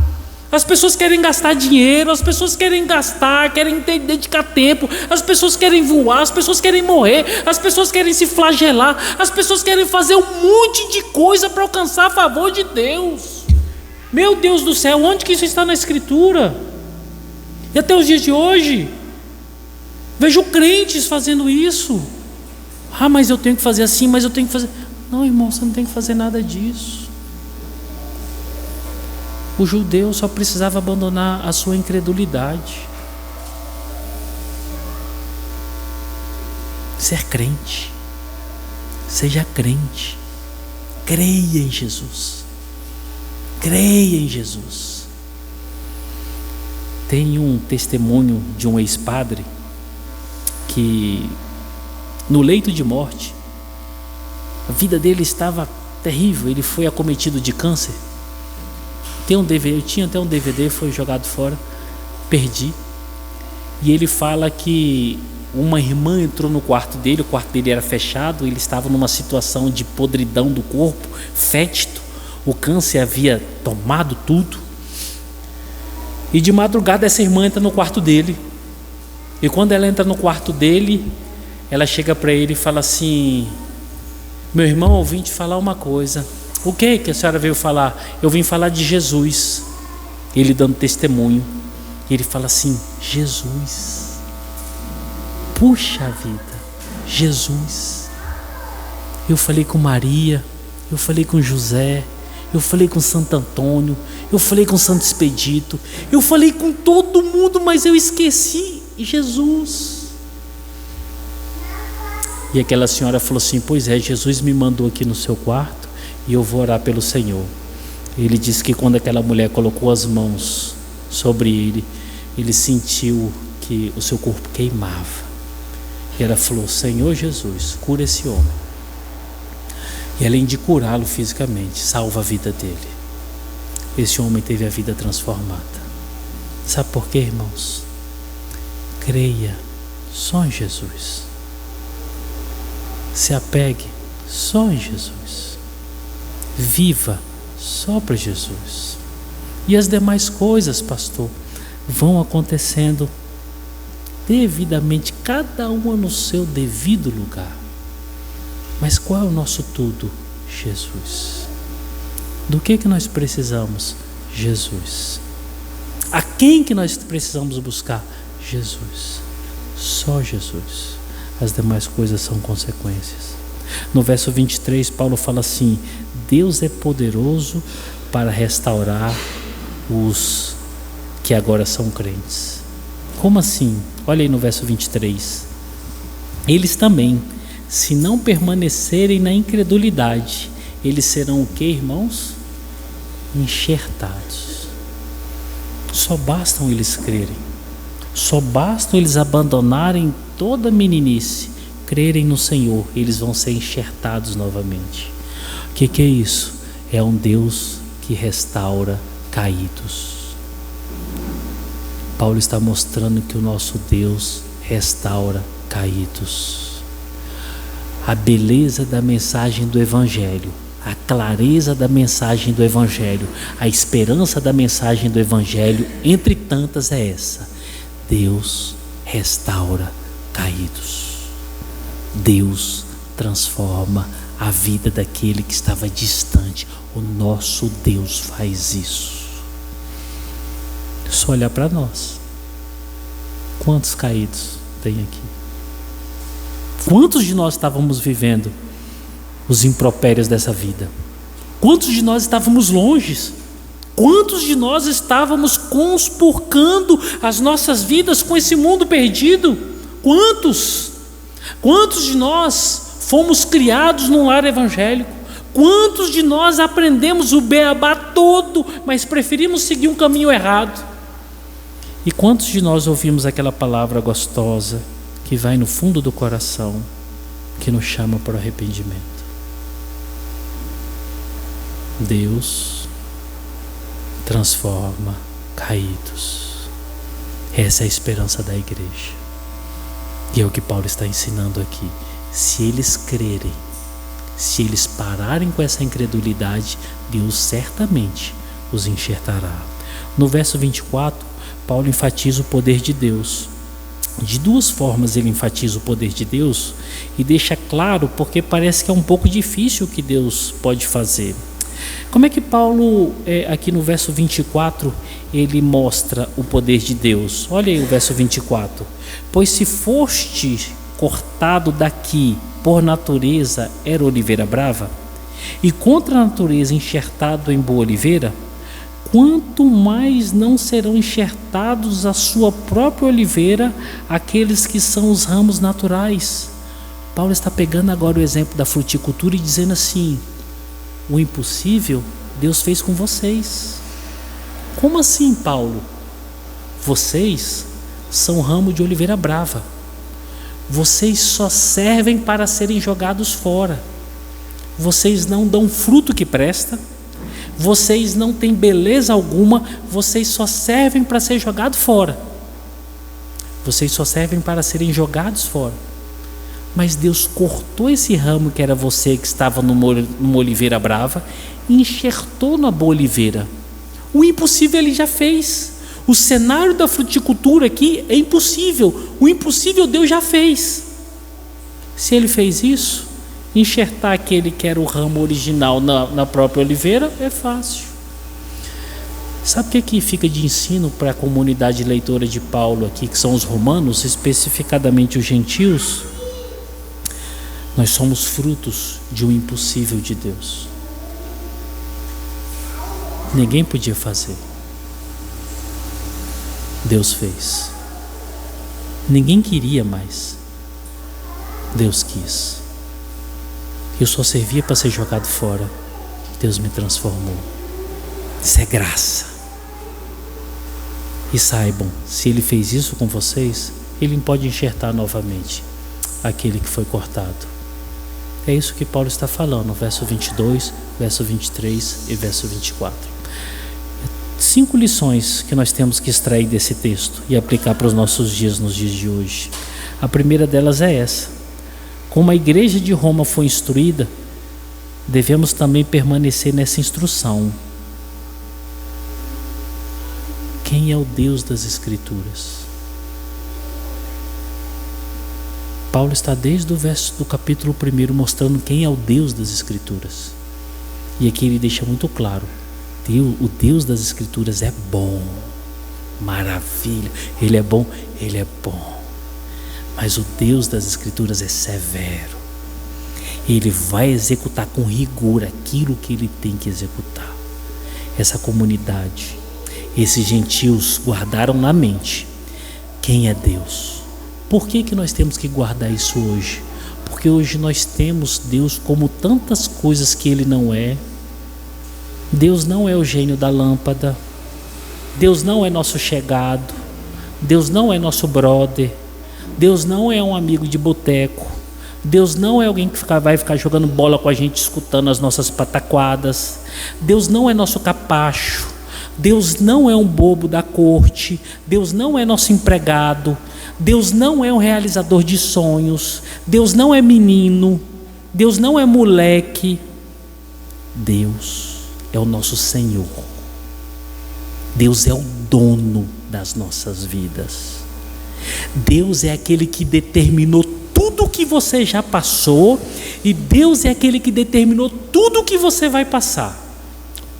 As pessoas querem gastar dinheiro. As pessoas querem gastar, querem dedicar tempo. As pessoas querem voar. As pessoas querem morrer. As pessoas querem se flagelar. As pessoas querem fazer um monte de coisa para alcançar a favor de Deus. Meu Deus do céu, onde que isso está na Escritura? E até os dias de hoje vejo crentes fazendo isso. Ah, mas eu tenho que fazer assim, mas eu tenho que fazer... Não, irmão, você não tem que fazer nada disso. O judeu só precisava abandonar a sua incredulidade. Ser crente. Seja crente. Creia em Jesus. Creia em Jesus. Tem um testemunho de um ex-padre que no leito de morte, a vida dele estava terrível. Ele foi acometido de câncer. Eu tinha até um DVD, foi jogado fora, perdi. E ele fala que uma irmã entrou no quarto dele, o quarto dele era fechado, ele estava numa situação de podridão do corpo, fétido, o câncer havia tomado tudo. E de madrugada essa irmã entra no quarto dele. E quando ela entra no quarto dele, ela chega para ele e fala assim: meu irmão, eu vim te falar uma coisa. O que a senhora veio falar? Eu vim falar de Jesus. Ele dando testemunho. E ele fala assim: Jesus. Puxa vida, Jesus. Eu falei com Maria, eu falei com José, eu falei com Santo Antônio, eu falei com Santo Expedito, eu falei com todo mundo, mas eu esqueci Jesus. E aquela senhora falou assim: pois é, Jesus me mandou aqui no seu quarto e eu vou orar pelo Senhor. Ele disse que quando aquela mulher colocou as mãos sobre ele, ele sentiu que o seu corpo queimava. E ela falou: Senhor Jesus, cura esse homem. E além de curá-lo fisicamente, salva a vida dele. Esse homem teve a vida transformada. Sabe por quê, irmãos? Creia só em Jesus. Se apegue só em Jesus. Viva só para Jesus. E as demais coisas, pastor, vão acontecendo devidamente, cada uma no seu devido lugar. Mas qual é o nosso tudo? Jesus. Do que nós precisamos? Jesus. A quem que nós precisamos buscar? Jesus. Só Jesus. As demais coisas são consequências. No verso 23, Paulo fala assim: Deus é poderoso para restaurar os que agora são crentes. Como assim? Olha aí no verso 23. Eles também, se não permanecerem na incredulidade, eles serão o que, irmãos? Enxertados. Só bastam eles crerem. Só basta eles abandonarem toda a meninice, crerem no Senhor, eles vão ser enxertados novamente. O que é isso? É um Deus que restaura caídos. Paulo está mostrando que o nosso Deus restaura caídos. A beleza da mensagem do Evangelho, a clareza da mensagem do Evangelho, a esperança da mensagem do Evangelho, entre tantas, é essa: Deus restaura caídos. Deus transforma a vida daquele que estava distante. O nosso Deus faz isso. É só olhar para nós. Quantos caídos tem aqui? Quantos de nós estávamos vivendo os impropérios dessa vida? Quantos de nós estávamos longe? Quantos de nós estávamos conspurcando as nossas vidas com esse mundo perdido? Quantos? Quantos de nós fomos criados num lar evangélico? Quantos de nós aprendemos o beabá todo, mas preferimos seguir um caminho errado? E quantos de nós ouvimos aquela palavra gostosa que vai no fundo do coração, que nos chama para o arrependimento? Deus transforma caídos. Essa é a esperança da igreja. E é o que Paulo está ensinando aqui. Se eles crerem, se eles pararem com essa incredulidade, Deus certamente os enxertará. No verso 24, Paulo enfatiza o poder de Deus. De duas formas ele enfatiza o poder de Deus e deixa claro, porque parece que é um pouco difícil o que Deus pode fazer. Como é que Paulo, aqui no verso 24, ele mostra o poder de Deus? Olha aí o verso 24. Pois se foste cortado daqui por natureza, era oliveira brava, e contra a natureza enxertado em boa oliveira, quanto mais não serão enxertados a sua própria oliveira aqueles que são os ramos naturais. Paulo está pegando agora o exemplo da fruticultura e dizendo assim: o impossível Deus fez com vocês. Como assim, Paulo? Vocês são ramo de oliveira brava. Vocês só servem para serem jogados fora. Vocês não dão fruto que presta. Vocês não têm beleza alguma. Vocês só servem para ser jogados fora. Vocês só servem para serem jogados fora. Mas Deus cortou esse ramo que era você, que estava numa oliveira brava, e enxertou na boa oliveira. O impossível ele já fez. O cenário da fruticultura aqui é impossível. O impossível Deus já fez. Se ele fez isso, enxertar aquele que era o ramo original na própria oliveira é fácil. Sabe o que fica de ensino para a comunidade leitora de Paulo aqui, que são os romanos, especificadamente os gentios? Nós somos frutos de um impossível de Deus. Ninguém podia fazer. Deus fez. Ninguém queria mais. Deus quis. Eu só servia para ser jogado fora. Deus me transformou. Isso é graça. E saibam, se Ele fez isso com vocês, Ele pode enxertar novamente aquele que foi cortado. É isso que Paulo está falando, verso 22, verso 23 e verso 24. 5 lições que nós temos que extrair desse texto e aplicar para os nossos dias, nos dias de hoje. A primeira delas é essa: como a igreja de Roma foi instruída, devemos também permanecer nessa instrução. Quem é o Deus das Escrituras? Paulo está desde o verso do capítulo 1 mostrando quem é o Deus das Escrituras. E aqui ele deixa muito claro: o Deus das Escrituras é bom, maravilha, Ele é bom, Ele é bom. Mas o Deus das Escrituras é severo. Ele vai executar com rigor aquilo que Ele tem que executar. Essa comunidade, esses gentios guardaram na mente quem é Deus. Por que nós temos que guardar isso hoje? Porque hoje nós temos Deus como tantas coisas que Ele não é. Deus não é o gênio da lâmpada. Deus não é nosso chegado. Deus não é nosso brother. Deus não é um amigo de boteco. Deus não é alguém que vai ficar jogando bola com a gente, escutando as nossas pataquadas. Deus não é nosso capacho. Deus não é um bobo da corte. Deus não é nosso empregado. Deus não é um realizador de sonhos. Deus não é menino. Deus não é moleque. Deus é o nosso Senhor. Deus é o dono das nossas vidas. Deus é aquele que determinou tudo o que você já passou, e Deus é aquele que determinou tudo o que você vai passar.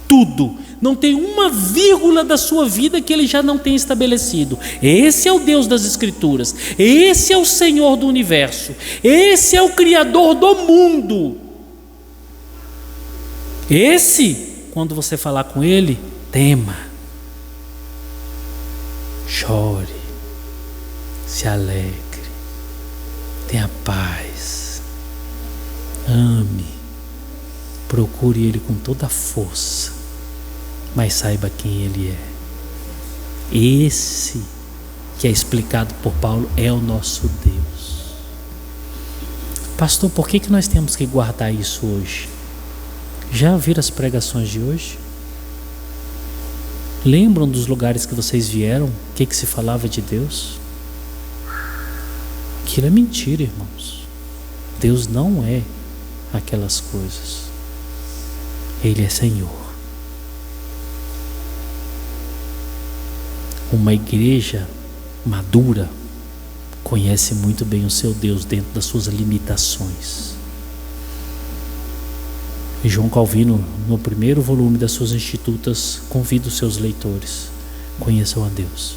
Tudo. Não tem uma vírgula da sua vida que Ele já não tenha estabelecido. Esse é o Deus das Escrituras. Esse é o Senhor do universo. Esse é o Criador do mundo. Esse, quando você falar com Ele, tema, chore, se alegre, tenha paz, ame, procure Ele com toda a força, mas saiba quem Ele é. Esse que é explicado por Paulo é o nosso Deus. Pastor, por que nós temos que guardar isso hoje? Já ouviram as pregações de hoje? Lembram dos lugares que vocês vieram? O que se falava de Deus? Aquilo é mentira, irmãos. Deus não é aquelas coisas. Ele é Senhor. Uma igreja madura conhece muito bem o seu Deus dentro das suas limitações. E João Calvino, no primeiro volume das suas Institutas, convida os seus leitores: conheçam a Deus.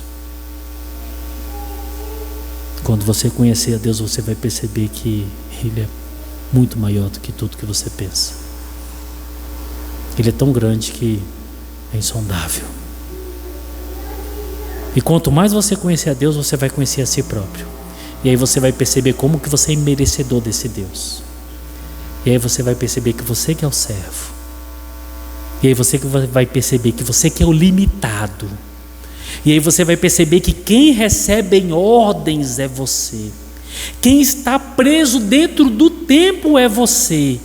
Quando você conhecer a Deus, você vai perceber que Ele é muito maior do que tudo que você pensa. Ele é tão grande que é insondável. E quanto mais você conhecer a Deus, você vai conhecer a si próprio. E aí você vai perceber como que você é merecedor desse Deus. E aí você vai perceber que você que é o servo. E aí você que vai perceber que você que é o limitado. E aí você vai perceber que quem recebe em ordens é você. Quem está preso dentro do tempo é você.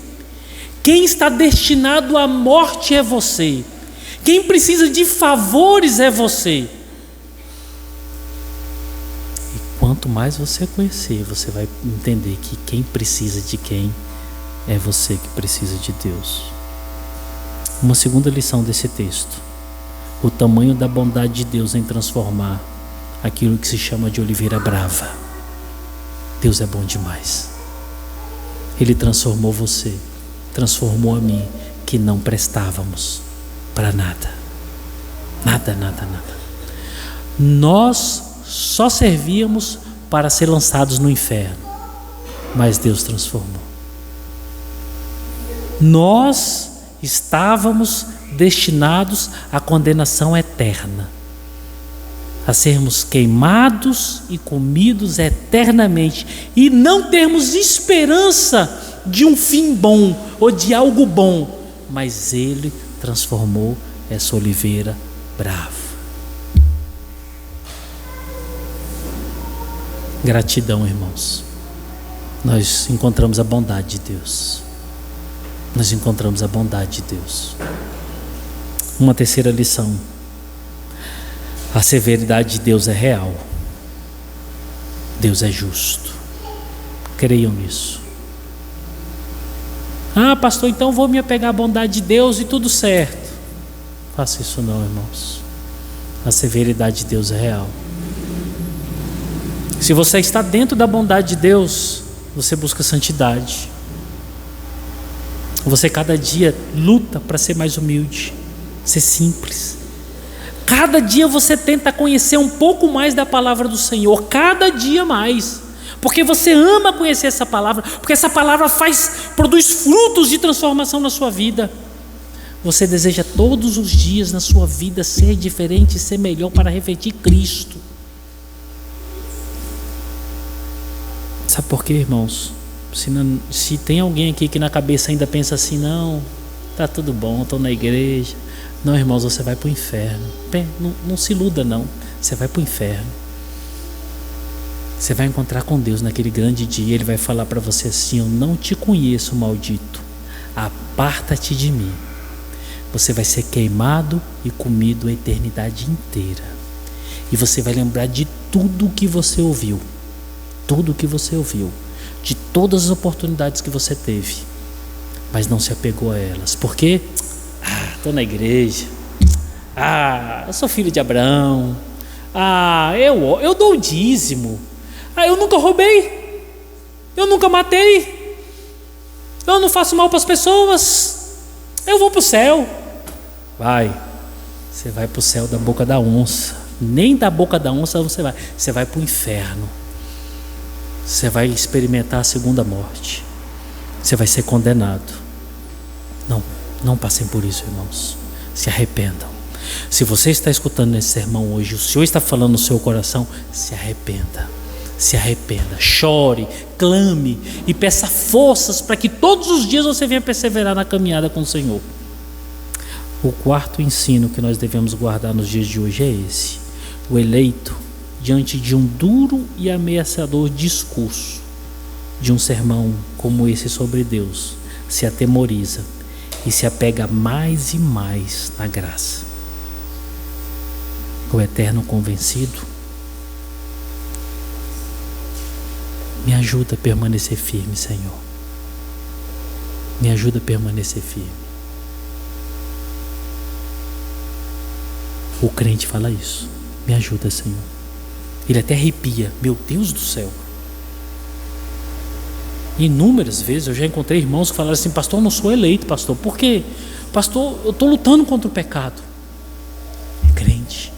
Quem está destinado à morte é você. Quem precisa de favores é você. E quanto mais você conhecer, você vai entender que quem precisa de quem é você que precisa de Deus. Uma segunda lição desse texto: o tamanho da bondade de Deus em transformar aquilo que se chama de oliveira brava. Deus é bom demais. Ele transformou você, transformou a mim, que não prestávamos para nada. Nada. Nós só servíamos para ser lançados no inferno, mas Deus transformou. Nós estávamos destinados à condenação eterna, a sermos queimados e comidos eternamente, e não termos esperança de um fim bom ou de algo bom, mas Ele transformou essa oliveira brava. Gratidão, irmãos. Nós encontramos a bondade de Deus. Nós encontramos a bondade de Deus. Uma terceira lição: a severidade de Deus é real. Deus é justo. Creiam nisso. Ah, pastor, então vou me apegar à bondade de Deus e tudo certo. Faça isso não, irmãos. A severidade de Deus é real. Se você está dentro da bondade de Deus, você busca santidade. Você cada dia luta para ser mais humilde, ser simples. Cada dia você tenta conhecer um pouco mais da palavra do Senhor, cada dia mais. Porque você ama conhecer essa palavra, porque essa palavra produz frutos de transformação na sua vida. Você deseja todos os dias na sua vida ser diferente e ser melhor para refletir Cristo. Sabe por quê, irmãos? Se tem alguém aqui que na cabeça ainda pensa assim: não, tá tudo bom, estou na igreja. Não, irmãos, você vai para o inferno. Não se iluda não, você vai para o inferno. Você vai encontrar com Deus naquele grande dia. Ele vai falar para você assim: eu não te conheço, maldito, aparta-te de mim. Você vai ser queimado e comido a eternidade inteira. E você vai lembrar de tudo que você ouviu. Tudo que você ouviu. De todas as oportunidades que você teve. Mas não se apegou a elas. Por quê? Estou na igreja. Eu sou filho de Abraão. Eu dou o dízimo. Eu nunca roubei. Eu nunca matei. Eu não faço mal para as pessoas. Eu vou para o céu. Você vai para o céu da boca da onça. Nem da boca da onça você vai. Você vai para o inferno. Você vai experimentar a segunda morte. Você vai ser condenado. Não passem por isso, irmãos. Se arrependam. Se você está escutando esse sermão hoje, o Senhor está falando no seu coração, se arrependa. Se arrependa, chore, clame e peça forças para que todos os dias você venha perseverar na caminhada com o Senhor. O quarto ensino que nós devemos guardar nos dias de hoje é esse: o eleito, diante de um duro e ameaçador discurso de um sermão como esse sobre Deus, se atemoriza e se apega mais e mais na graça. O eterno convencido, me ajuda a permanecer firme, Senhor. Me ajuda a permanecer firme. O crente fala isso. Me ajuda, Senhor. Ele até arrepia. Meu Deus do céu. Inúmeras vezes eu já encontrei irmãos que falaram assim: pastor, eu não sou eleito, pastor. Por quê? Pastor, eu estou lutando contra o pecado. É crente.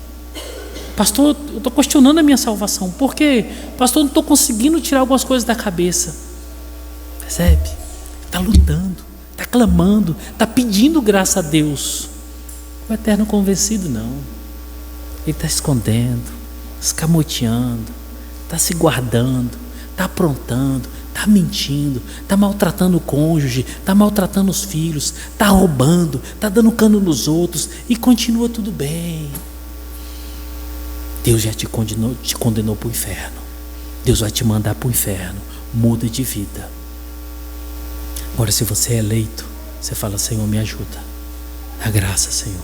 Pastor, eu estou questionando a minha salvação. Por quê? Pastor, eu não estou conseguindo tirar algumas coisas da cabeça. Percebe? Está lutando, está clamando, está pedindo graça a Deus. O eterno convencido não. Ele está escondendo, escamoteando, está se guardando, está aprontando, está mentindo, está maltratando o cônjuge, está maltratando os filhos, está roubando, está dando cano nos outros e continua tudo bem. Deus já te condenou para o inferno. Deus vai te mandar para o inferno. Muda de vida. Agora, se você é eleito, você fala: Senhor, me ajuda. Dá graça, Senhor.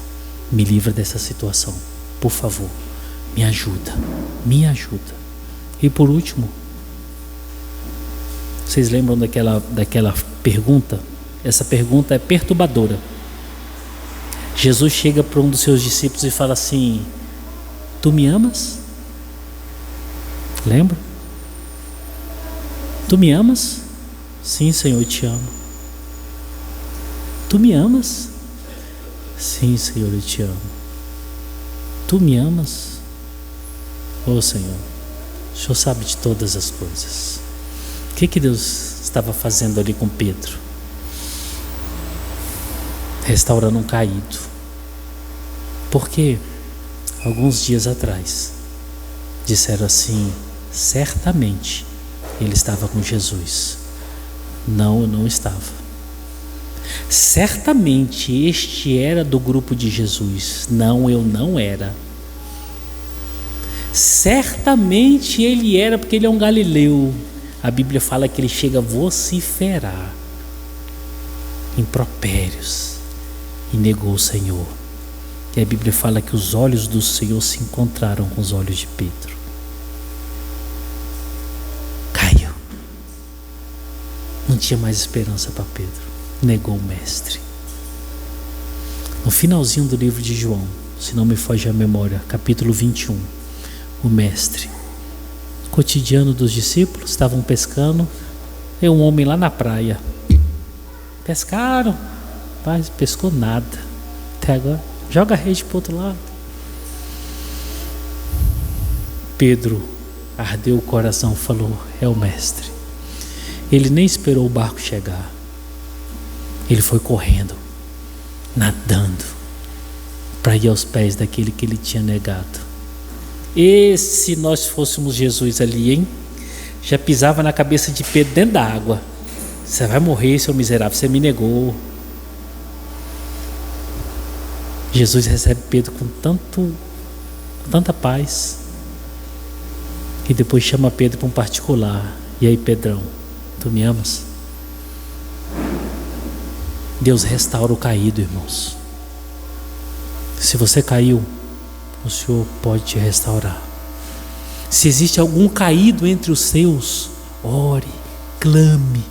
Me livra dessa situação. Por favor, me ajuda. Me ajuda. E por último, vocês lembram daquela pergunta? Essa pergunta é perturbadora. Jesus chega para um dos seus discípulos e fala assim: tu me amas? Lembra? Tu me amas? Sim, Senhor, eu te amo. Tu me amas? Sim, Senhor, eu te amo. Tu me amas? Oh, Senhor, o Senhor sabe de todas as coisas. O que Deus estava fazendo ali com Pedro? Restaurando um caído. Por quê? Alguns dias atrás disseram assim: certamente ele estava com Jesus. Não, eu não estava. Certamente este era do grupo de Jesus. Não, eu não era. Certamente ele era, porque ele é um galileu. A Bíblia fala que ele chega a vociferar impropérios e negou o Senhor. E a Bíblia fala que os olhos do Senhor se encontraram com os olhos de Pedro. Caiu. Não tinha mais esperança para Pedro. Negou o mestre. No finalzinho do livro de João, se não me foge a memória, capítulo 21, o mestre, cotidiano dos discípulos, estavam pescando, e um homem lá na praia. Pescaram, mas pescou nada até agora. Joga a rede para o outro lado. Pedro ardeu o coração, falou: é o mestre. Ele nem esperou o barco chegar. Ele foi correndo, nadando, para ir aos pés daquele que ele tinha negado. E se nós fôssemos Jesus ali, hein? Já pisava na cabeça de Pedro dentro da água. Você vai morrer, seu miserável, você me negou. Jesus recebe Pedro com tanta paz. E depois chama Pedro para um particular. E aí, Pedrão, tu me amas? Deus restaura o caído, irmãos. Se você caiu, o Senhor pode te restaurar. Se existe algum caído entre os seus, ore, clame,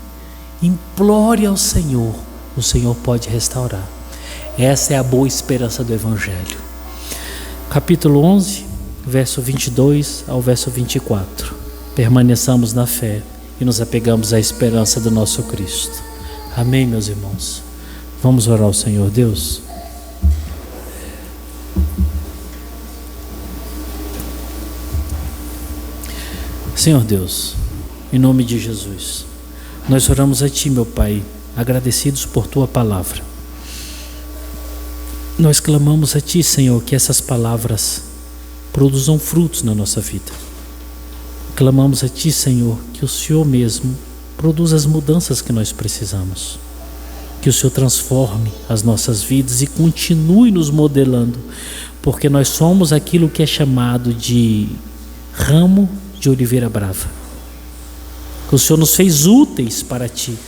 implore ao Senhor. O Senhor pode restaurar. Essa é a boa esperança do Evangelho. Capítulo 11, verso 22 ao verso 24. Permaneçamos na fé e nos apegamos à esperança do nosso Cristo. Amém, meus irmãos? Vamos orar ao Senhor Deus? Senhor Deus, em nome de Jesus, nós oramos a Ti, meu Pai, agradecidos por Tua palavra. Nós clamamos a Ti, Senhor, que essas palavras produzam frutos na nossa vida. Clamamos a Ti, Senhor, que o Senhor mesmo produza as mudanças que nós precisamos. Que o Senhor transforme as nossas vidas e continue nos modelando, porque nós somos aquilo que é chamado de ramo de oliveira brava. Que o Senhor nos fez úteis para Ti.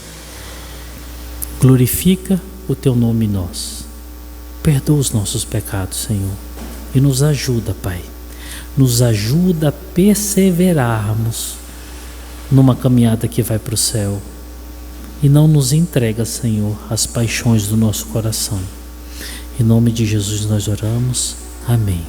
Glorifica o Teu nome em nós. Perdoa os nossos pecados, Senhor, e nos ajuda, Pai. Nos ajuda a perseverarmos numa caminhada que vai para o céu. E não nos entrega, Senhor, as paixões do nosso coração. Em nome de Jesus nós oramos. Amém.